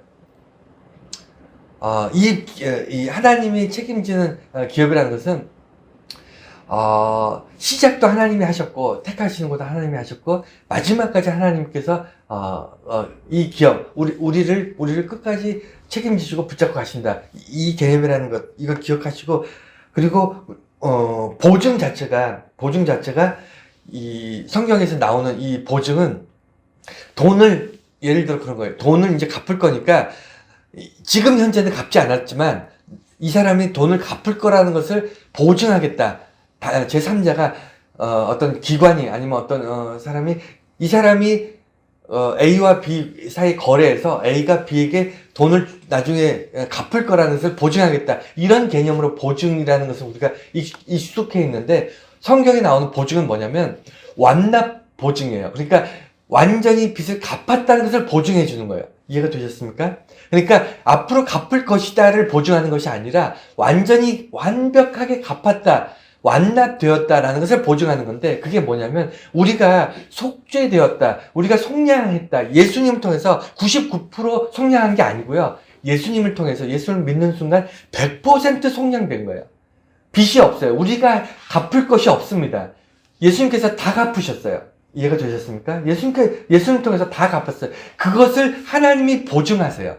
이 하나님이 책임지는 기업이라는 것은, 시작도 하나님이 하셨고, 택하시는 것도 하나님이 하셨고, 마지막까지 하나님께서, 이 기업, 우리를 끝까지 책임지시고 붙잡고 가신다. 이 개념이라는 것, 이거 기억하시고, 그리고, 보증 자체가, 이 성경에서 나오는 이 보증은 예를 들어 그런 거예요. 돈을 이제 갚을 거니까, 지금 현재는 갚지 않았지만, 이 사람이 돈을 갚을 거라는 것을 보증하겠다. 제3자가, 어떤 기관이, 아니면 어떤, 이 사람이, A와 B 사이 거래에서 A가 B에게 돈을 나중에 갚을 거라는 것을 보증하겠다. 이런 개념으로 보증이라는 것을 우리가 익숙해 있는데, 성경에 나오는 보증은 뭐냐면, 완납 보증이에요. 그러니까, 완전히 빚을 갚았다는 것을 보증해 주는 거예요. 이해가 되셨습니까? 그러니까 앞으로 갚을 것이다를 보증하는 것이 아니라 완전히 완벽하게 갚았다, 완납되었다라는 것을 보증하는 건데, 그게 뭐냐면 우리가 속죄되었다, 우리가 속량했다. 예수님을 통해서 99% 속량한 게 아니고요. 예수님을 통해서 예수를 믿는 순간 100% 속량된 거예요. 빚이 없어요. 우리가 갚을 것이 없습니다. 예수님께서 다 갚으셨어요. 이해가 되셨습니까? 예수님 통해서 다 갚았어요. 그것을 하나님이 보증하세요.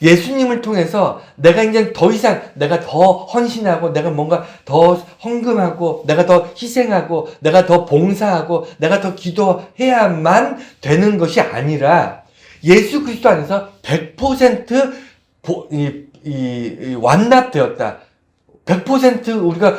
예수님을 통해서 내가 이제 더 이상 내가 더 헌신하고 내가 뭔가 더 헌금하고 내가 더 희생하고 내가 더 봉사하고 내가 더 기도해야만 되는 것이 아니라 예수 그리스도 안에서 100% 완납되었다. 100% 우리가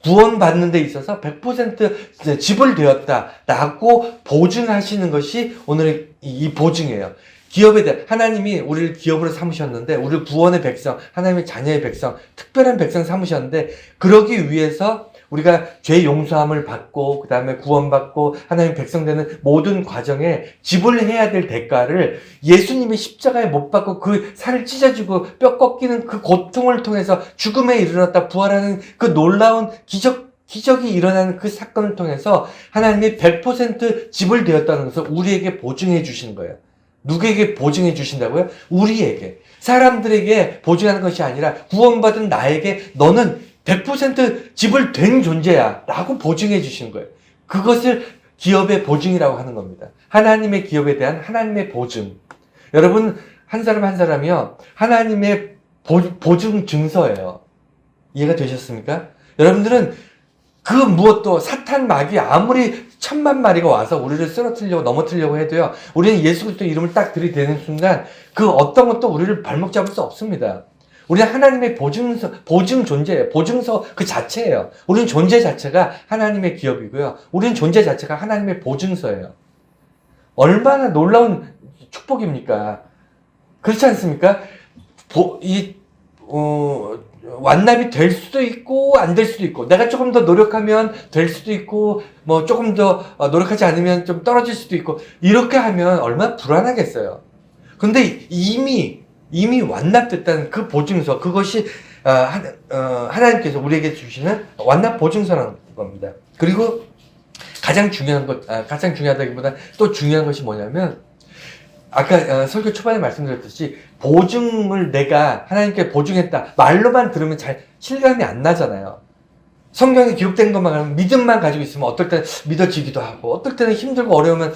구원받는 데 있어서 100% 지불되었다라고 보증하시는 것이 오늘의 이 보증이에요. 기업에 대한 하나님이 우리를 기업으로 삼으셨는데 우리를 구원의 백성, 하나님의 자녀의 백성, 특별한 백성 삼으셨는데 그러기 위해서 우리가 죄 용서함을 받고 그 다음에 구원받고 하나님의 백성 되는 모든 과정에 지불해야 될 대가를 예수님이 십자가에 못 박고 그 살을 찢어지고 뼈 꺾이는 그 고통을 통해서 죽음에 이르렀다 부활하는 그 놀라운 기적이 일어나는 그 사건을 통해서 하나님이 100% 지불되었다는 것을 우리에게 보증해 주시는 거예요. 누구에게 보증해 주신다고요? 우리에게. 사람들에게 보증하는 것이 아니라 구원받은 나에게 너는 100% 지불된 존재야 라고 보증해 주시는 거예요. 그것을 기업의 보증이라고 하는 겁니다. 하나님의 기업에 대한 하나님의 보증. 여러분 한 사람 한 사람이요 하나님의 보증 증서예요. 이해가 되셨습니까? 여러분들은 그 무엇도 사탄 마귀 아무리 1000만 마리가 와서 우리를 쓰러뜨리려고 넘어뜨리려고 해도요 우리는 예수 그리스도 이름을 딱 들이대는 순간 그 어떤 것도 우리를 발목 잡을 수 없습니다. 우리는 하나님의 보증 존재예요. 보증서 그 자체예요. 우리는 존재 자체가 하나님의 기업이고요. 우리는 존재 자체가 하나님의 보증서예요. 얼마나 놀라운 축복입니까? 그렇지 않습니까? 완납이 될 수도 있고 안 될 수도 있고 내가 조금 더 노력하면 될 수도 있고 뭐 조금 더 노력하지 않으면 좀 떨어질 수도 있고 이렇게 하면 얼마나 불안하겠어요. 근데 이미 완납됐다는 그 보증서 그것이 하나님께서 우리에게 주시는 완납 보증서라는 겁니다. 그리고 가장 중요하다기보다 또 중요한 것이 뭐냐면 아까 설교 초반에 말씀드렸듯이 보증을 내가 하나님께 보증했다 말로만 들으면 잘 실감이 안 나잖아요. 성경에 기록된 것만 가면 믿음만 가지고 있으면 어떨 때는 믿어지기도 하고 어떨 때는 힘들고 어려우면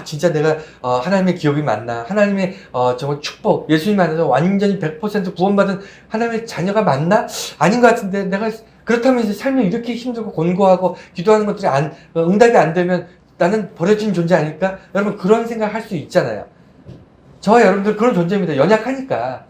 진짜 내가 하나님의 기업이 맞나 하나님의 정말 축복 예수님 안에서 완전히 100% 구원받은 하나님의 자녀가 맞나 아닌 것 같은데 내가 그렇다면 이제 삶이 이렇게 힘들고 곤고하고 기도하는 것들이 응답이 안 되면 나는 버려진 존재 아닐까? 여러분 그런 생각 할 수 있잖아요. 저와 여러분들 그런 존재입니다. 연약하니까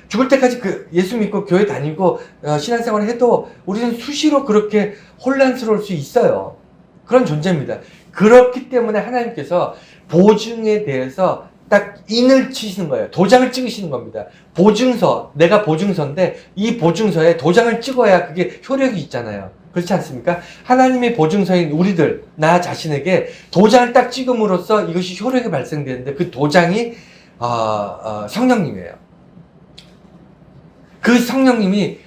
죽을 때까지 예수 믿고 교회 다니고 신앙생활을 해도 우리는 수시로 그렇게 혼란스러울 수 있어요. 그런 존재입니다. 그렇기 때문에 하나님께서 보증에 대해서 딱 인을 치시는 거예요. 도장을 찍으시는 겁니다. 보증서, 내가 보증서인데 이 보증서에 도장을 찍어야 그게 효력이 있잖아요. 그렇지 않습니까? 하나님의 보증서인 우리들, 나 자신에게 도장을 딱 찍음으로써 이것이 효력이 발생되는데 그 도장이 성령님이에요. 그 성령님이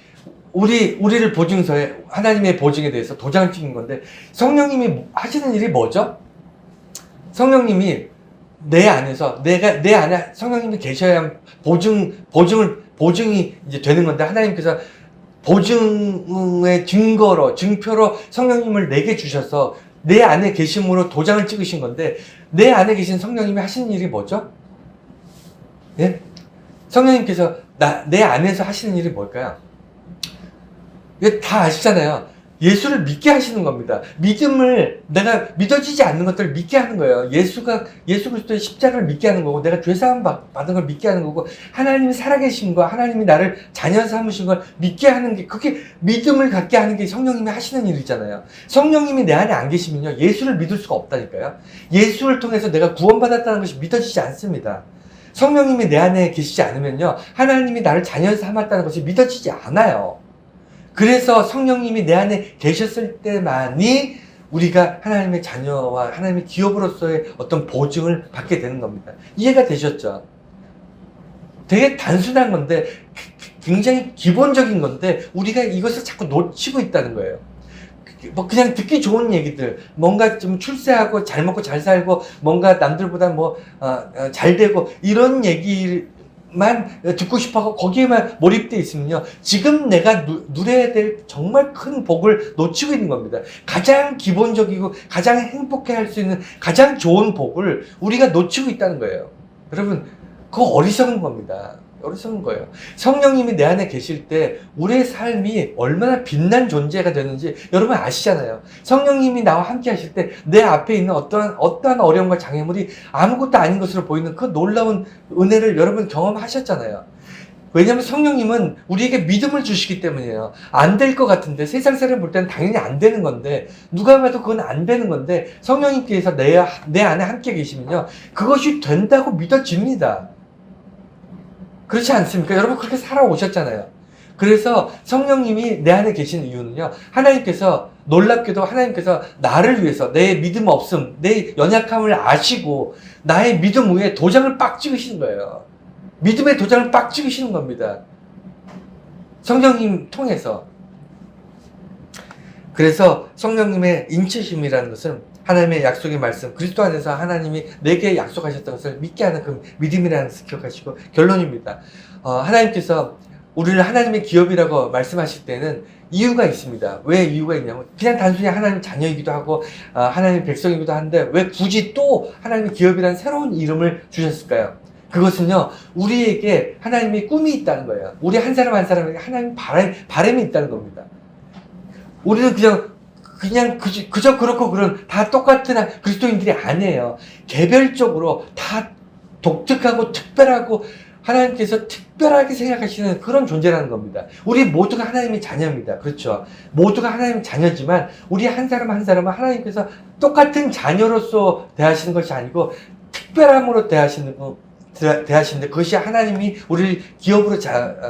우리를 보증서에 하나님의 보증에 대해서 도장을 찍는 건데 성령님이 하시는 일이 뭐죠? 성령님이 내 안에서 내 안에 성령님이 계셔야 보증이 이제 되는 건데 하나님께서 보증의 증표로 성령님을 내게 주셔서 내 안에 계심으로 도장을 찍으신 건데 내 안에 계신 성령님이 하시는 일이 뭐죠? 예? 성령님께서 내 안에서 하시는 일이 뭘까요? 이게 다 아시잖아요. 예수를 믿게 하시는 겁니다. 믿음을 내가 믿어지지 않는 것들을 믿게 하는 거예요. 예수 그리스도의 십자가를 믿게 하는 거고 내가 죄사함 받은 걸 믿게 하는 거고 하나님이 살아계신 거 하나님이 나를 자녀 삼으신 걸 믿게 하는 게 그게 믿음을 갖게 하는 게 성령님이 하시는 일이잖아요. 성령님이 내 안에 안 계시면요 예수를 믿을 수가 없다니까요. 예수를 통해서 내가 구원받았다는 것이 믿어지지 않습니다. 성령님이 내 안에 계시지 않으면요 하나님이 나를 자녀 삼았다는 것이 믿어지지 않아요. 그래서 성령님이 내 안에 계셨을 때만이 우리가 하나님의 자녀와 하나님의 기업으로서의 어떤 보증을 받게 되는 겁니다. 이해가 되셨죠? 되게 단순한 건데 굉장히 기본적인 건데 우리가 이것을 자꾸 놓치고 있다는 거예요. 뭐 그냥 듣기 좋은 얘기들 뭔가 좀 출세하고 잘 먹고 잘 살고 뭔가 남들보다 잘 되고 이런 얘기만 듣고 싶어하고 거기에만 몰입되어 있으면요 지금 내가 누려야 될 정말 큰 복을 놓치고 있는 겁니다. 가장 기본적이고 가장 행복해 할 수 있는 가장 좋은 복을 우리가 놓치고 있다는 거예요. 여러분 그거 어리석은 겁니다. 어리석은 거예요. 성령님이 내 안에 계실 때 우리의 삶이 얼마나 빛난 존재가 되는지 여러분 아시잖아요. 성령님이 나와 함께 하실 때 내 앞에 있는 어떠한 어려움과 장애물이 아무것도 아닌 것으로 보이는 그 놀라운 은혜를 여러분 경험하셨잖아요. 왜냐하면 성령님은 우리에게 믿음을 주시기 때문이에요. 안 될 것 같은데, 세상 사람 볼 때는 당연히 안 되는 건데, 누가 봐도 그건 안 되는 건데, 성령님께서 내 안에 함께 계시면요, 그것이 된다고 믿어집니다. 그렇지 않습니까? 여러분 그렇게 살아오셨잖아요. 그래서 성령님이 내 안에 계신 이유는요, 하나님께서 놀랍게도 하나님께서 나를 위해서 내 믿음 없음, 내 연약함을 아시고 나의 믿음 위에 도장을 빡 찍으시는 거예요. 믿음의 도장을 빡 찍으시는 겁니다. 성령님 통해서. 그래서 성령님의 인치심이라는 것은 하나님의 약속의 말씀, 그리스도 안에서 하나님이 내게 약속하셨던 것을 믿게 하는 그 믿음이라는 것을 기억하시고, 결론입니다. 하나님께서 우리를 하나님의 기업이라고 말씀하실 때는 이유가 있습니다. 왜 이유가 있냐면, 그냥 단순히 하나님의 자녀이기도 하고 하나님의 백성이기도 한데 왜 굳이 또 하나님의 기업이라는 새로운 이름을 주셨을까요? 그것은요, 우리에게 하나님의 꿈이 있다는 거예요. 우리 한 사람 한 사람에게 하나님의 바람이 있다는 겁니다. 우리는 그저 그렇고 그런 다 똑같은 그리스도인들이 아니에요. 개별적으로 다 독특하고 특별하고 하나님께서 특별하게 생각하시는 그런 존재라는 겁니다. 우리 모두가 하나님의 자녀입니다. 그렇죠? 모두가 하나님의 자녀지만 우리 한 사람 한 사람은 하나님께서 똑같은 자녀로서 대하시는 것이 아니고 특별함으로 대하시는데, 그것이 하나님이 우리를 기업으로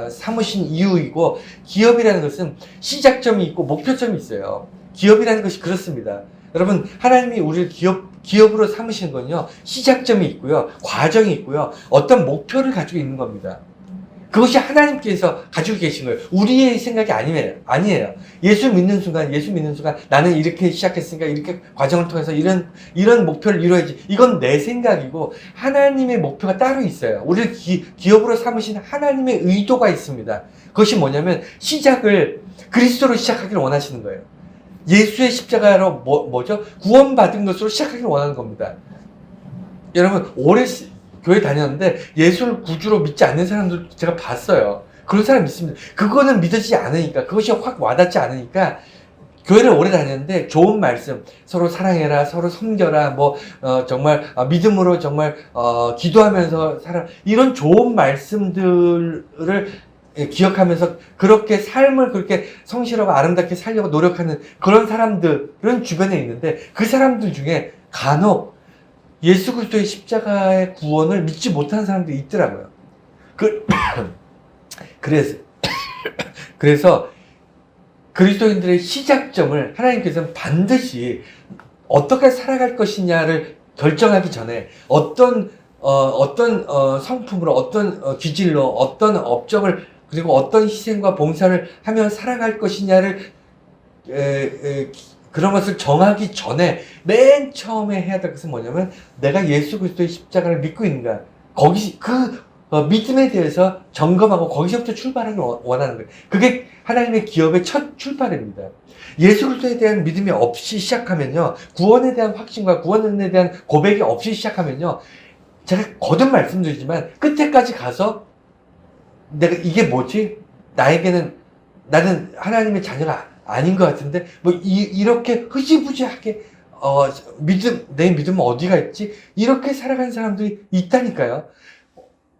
삼으신 이유이고, 기업이라는 것은 시작점이 있고 목표점이 있어요. 기업이라는 것이 그렇습니다. 여러분, 하나님이 우리를 기업으로 삼으시는 건요, 시작점이 있고요, 과정이 있고요, 어떤 목표를 가지고 있는 겁니다. 그것이 하나님께서 가지고 계신 거예요. 우리의 생각이 아니에요. 예수 믿는 순간 나는 이렇게 시작했으니까 이렇게 과정을 통해서 이런 목표를 이루어야지. 이건 내 생각이고, 하나님의 목표가 따로 있어요. 우리를 기업으로 삼으신 하나님의 의도가 있습니다. 그것이 뭐냐면, 시작을 그리스도로 시작하기를 원하시는 거예요. 예수의 십자가로 뭐죠? 구원받은 것으로 시작하기를 원하는 겁니다. 여러분, 오래 교회 다녔는데 예수를 구주로 믿지 않는 사람들 제가 봤어요. 그런 사람 있습니다. 그거는 믿어지지 않으니까, 그것이 확 와닿지 않으니까 교회를 오래 다녔는데 좋은 말씀, 서로 사랑해라, 서로 섬겨라, 정말 믿음으로 정말 기도하면서 살아, 이런 좋은 말씀들을 기억하면서 그렇게 삶을 그렇게 성실하고 아름답게 살려고 노력하는 그런 사람들은 주변에 있는데, 그 사람들 중에 간혹 예수 그리스도의 십자가의 구원을 믿지 못하는 사람들이 있더라고요. 그래서 그리스도인들의 시작점을 하나님께서는 반드시 어떻게 살아갈 것이냐를 결정하기 전에 어떤 성품으로, 어떤 기질로, 어떤 업적을, 그리고 어떤 희생과 봉사를 하며 살아갈 것이냐를 그런 것을 정하기 전에 맨 처음에 해야 될 것은 뭐냐면, 내가 예수 그리스도의 십자가를 믿고 있는가, 믿음에 대해서 점검하고 거기서부터 출발하길 원하는 거예요. 그게 하나님의 기업의 첫 출발입니다. 예수 그리스도에 대한 믿음이 없이 시작하면요, 구원에 대한 확신과 구원에 대한 고백이 없이 시작하면요, 제가 거듭 말씀드리지만 끝에까지 가서 내가 이게 뭐지? 나는 하나님의 자녀가 아닌 것 같은데, 이렇게 흐지부지하게, 내 믿음은 어디가 있지? 이렇게 살아가는 사람들이 있다니까요.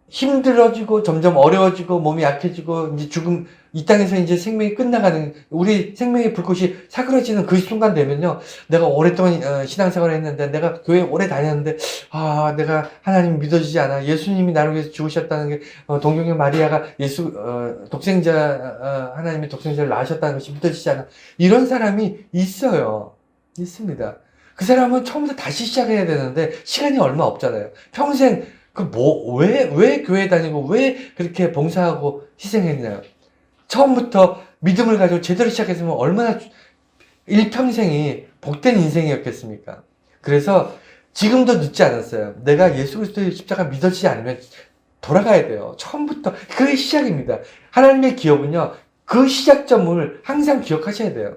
힘들어지고, 점점 어려워지고, 몸이 약해지고, 이제 이 땅에서 이제 생명이 끝나가는, 우리 생명의 불꽃이 사그러지는 그 순간 되면요, 내가 오랫동안 신앙생활을 했는데, 내가 교회 오래 다녔는데, 내가 하나님 믿어지지 않아. 예수님이 나를 위해서 죽으셨다는 게, 동정녀 마리아가 하나님의 독생자를 낳으셨다는 것이 믿어지지 않아. 이런 사람이 있어요. 있습니다. 그 사람은 처음부터 다시 시작해야 되는데, 시간이 얼마 없잖아요. 평생, 왜 교회 다니고, 왜 그렇게 봉사하고 희생했나요? 처음부터 믿음을 가지고 제대로 시작했으면 얼마나 일평생이 복된 인생이었겠습니까? 그래서 지금도 늦지 않았어요. 내가 예수 그리스도의 십자가 믿어지지 않으면 돌아가야 돼요. 처음부터. 그게 시작입니다. 하나님의 기업은요, 그 시작점을 항상 기억하셔야 돼요.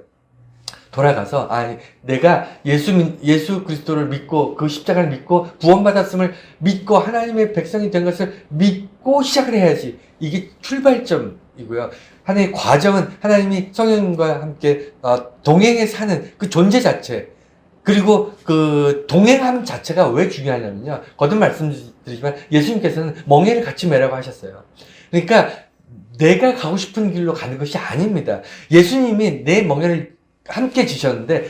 돌아가서, 아니, 내가 예수 그리스도를 믿고, 그 십자가를 믿고, 구원받았음을 믿고, 하나님의 백성이 된 것을 믿고 시작을 해야지. 이게 출발점이고요. 하나님의 과정은 하나님이 성령님과 함께, 동행해 사는 그 존재 자체. 그리고 그 동행함 자체가 왜 중요하냐면요. 거듭 말씀드리지만 예수님께서는 멍에를 같이 매라고 하셨어요. 그러니까 내가 가고 싶은 길로 가는 것이 아닙니다. 예수님이 내 멍에를 함께 지셨는데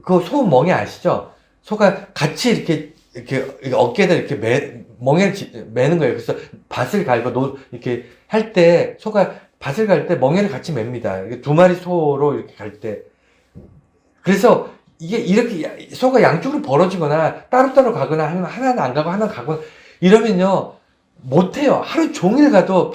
그 소 멍에 아시죠? 소가 같이 이렇게 어깨에다 이렇게 멍에를 매는 거예요. 그래서 밭을 갈고 이렇게 할 때 소가 밭을 갈 때 멍에를 같이 맵니다. 두 마리 소로 이렇게 갈 때. 그래서 이게 이렇게 소가 양쪽으로 벌어지거나 따로따로 가거나 하나는 안 가고 하나는 가고 이러면요 못해요. 하루 종일 가도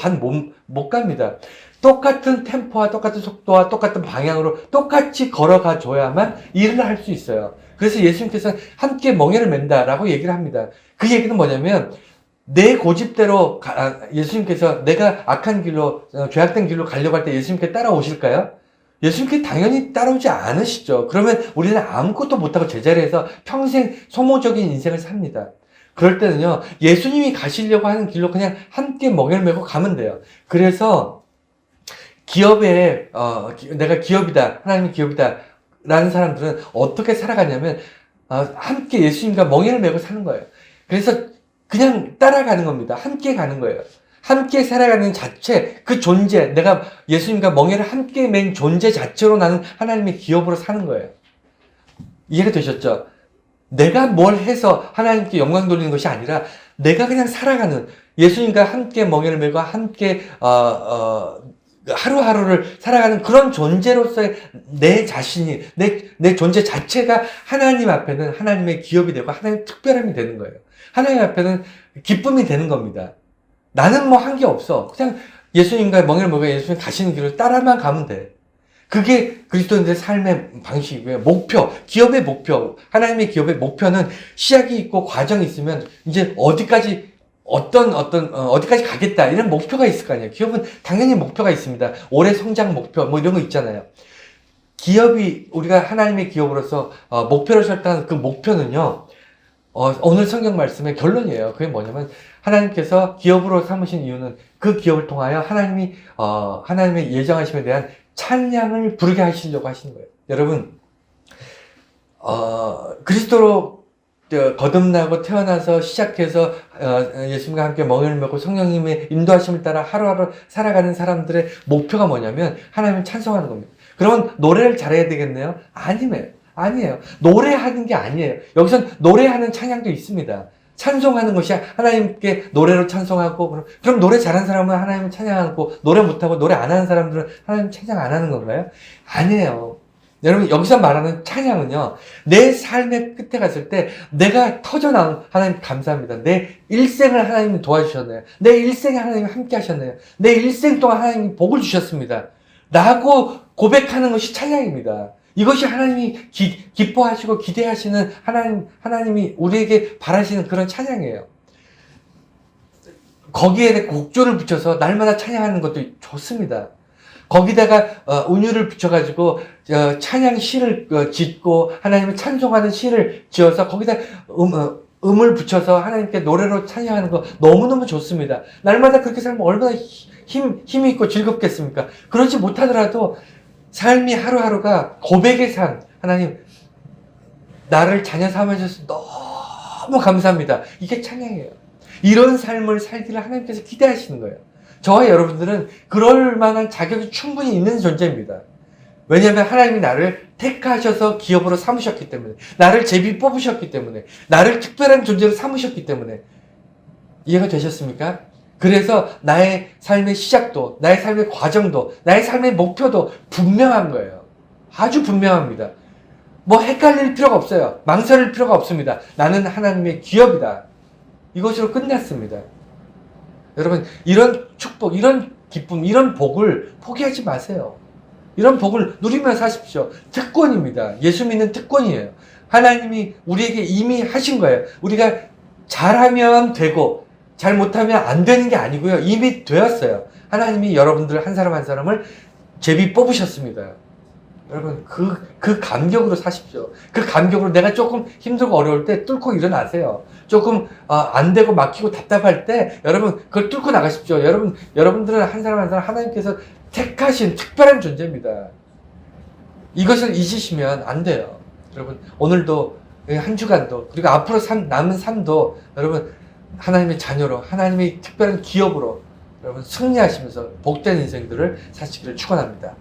못 갑니다. 똑같은 템포와 똑같은 속도와 똑같은 방향으로 똑같이 걸어가 줘야만 일을 할 수 있어요. 그래서 예수님께서는 함께 멍에를 맨다라고 얘기를 합니다. 그 얘기는 뭐냐면 내 고집대로 예수님께서 내가 악한 길로 죄악된 길로 가려고 할 때 예수님께 따라오실까요? 예수님께 당연히 따라오지 않으시죠. 그러면 우리는 아무것도 못하고 제자리에서 평생 소모적인 인생을 삽니다. 그럴 때는요, 예수님이 가시려고 하는 길로 그냥 함께 멍에를 메고 가면 돼요. 그래서 기업에, 내가 기업이다, 하나님이 기업이다, 라는 사람들은 어떻게 살아가냐면, 함께 예수님과 멍에를 메고 사는 거예요. 그래서 그냥 따라가는 겁니다. 함께 가는 거예요. 함께 살아가는 자체, 그 존재, 내가 예수님과 멍에를 함께 맨 존재 자체로 나는 하나님의 기업으로 사는 거예요. 이해가 되셨죠? 내가 뭘 해서 하나님께 영광 돌리는 것이 아니라 내가 그냥 살아가는 예수님과 함께 멍에를 메고 함께 하루하루를 살아가는 그런 존재로서의 내 자신이 내 존재 자체가 하나님 앞에는 하나님의 기업이 되고 하나님의 특별함이 되는 거예요. 하나님 앞에는 기쁨이 되는 겁니다. 나는 뭐 한 게 없어. 그냥 예수님과 멍에를 먹어 예수님 가시는 길을 따라만 가면 돼. 그게 그리스도인들의 삶의 방식이고요. 목표, 기업의 목표, 하나님의 기업의 목표는 시작이 있고 과정이 있으면 이제 어디까지 어디까지 가겠다 이런 목표가 있을 거 아니에요. 기업은 당연히 목표가 있습니다. 올해 성장 목표 뭐 이런 거 있잖아요. 기업이 우리가 하나님의 기업으로서 목표를 설정한 그 목표는요. 오늘 성경 말씀의 결론이에요. 그게 뭐냐면 하나님께서 기업으로 삼으신 이유는 그 기업을 통하여 하나님의 예정하심에 대한 찬양을 부르게 하시려고 하시는 거예요. 여러분, 그리스도로 거듭나고 태어나서 시작해서 예수님과 함께 멍에를 메고 성령님의 인도하심을 따라 하루하루 살아가는 사람들의 목표가 뭐냐면 하나님을 찬송하는 겁니다. 그러면 노래를 잘해야 되겠네요? 아니에요. 노래하는 게 아니에요. 여기선 노래하는 찬양도 있습니다. 찬송하는 것이 하나님께 노래로 찬송하고, 그럼 노래 잘하는 사람은 하나님을 찬양하고, 노래 못하고 노래 안 하는 사람들은 하나님 찬양 안 하는 건가요? 아니에요. 여러분, 여기서 말하는 찬양은요, 내 삶의 끝에 갔을 때 내가 터져나온 하나님 감사합니다. 내 일생을 하나님이 도와주셨네요. 내 일생에 하나님이 함께 하셨네요. 내 일생 동안 하나님이 복을 주셨습니다. 라고 고백하는 것이 찬양입니다. 이것이 하나님이 기뻐하시고 기대하시는 하나님이 우리에게 바라시는 그런 찬양이에요. 거기에 곡조를 붙여서 날마다 찬양하는 것도 좋습니다. 거기다가 운율을 붙여가지고 찬양 시를 짓고 하나님을 찬송하는 시를 지어서 거기다 음을 붙여서 하나님께 노래로 찬양하는 거 너무너무 좋습니다. 날마다 그렇게 살면 얼마나 힘이 있고 즐겁겠습니까? 그렇지 못하더라도 삶이 하루하루가 고백의 삶, 하나님 나를 자녀 삼아주셔서 너무 감사합니다. 이게 찬양이에요. 이런 삶을 살기를 하나님께서 기대하시는 거예요. 저와 여러분들은 그럴 만한 자격이 충분히 있는 존재입니다. 왜냐하면 하나님이 나를 택하셔서 기업으로 삼으셨기 때문에, 나를 제비 뽑으셨기 때문에, 나를 특별한 존재로 삼으셨기 때문에. 이해가 되셨습니까? 그래서 나의 삶의 시작도, 나의 삶의 과정도, 나의 삶의 목표도 분명한 거예요. 아주 분명합니다. 뭐 헷갈릴 필요가 없어요. 망설일 필요가 없습니다. 나는 하나님의 기업이다. 이것으로 끝났습니다. 여러분, 이런 축복, 이런 기쁨, 이런 복을 포기하지 마세요. 이런 복을 누리면서 사십시오. 특권입니다. 예수 믿는 특권이에요. 하나님이 우리에게 이미 하신 거예요. 우리가 잘하면 되고 잘 못하면 안 되는 게 아니고요. 이미 되었어요. 하나님이 여러분들 한 사람 한 사람을 제비 뽑으셨습니다. 여러분 그 감격으로 사십시오. 그 감격으로 내가 조금 힘들고 어려울 때 뚫고 일어나세요. 조금 안 되고 막히고 답답할 때 여러분 그걸 뚫고 나가십시오. 여러분들은 한 사람 한 사람 하나님께서 택하신 특별한 존재입니다. 이것을 잊으시면 안 돼요. 여러분 오늘도 한 주간도 그리고 앞으로 남은 삶도 여러분 하나님의 자녀로 하나님의 특별한 기업으로 여러분 승리하시면서 복된 인생들을 사시기를 축원합니다.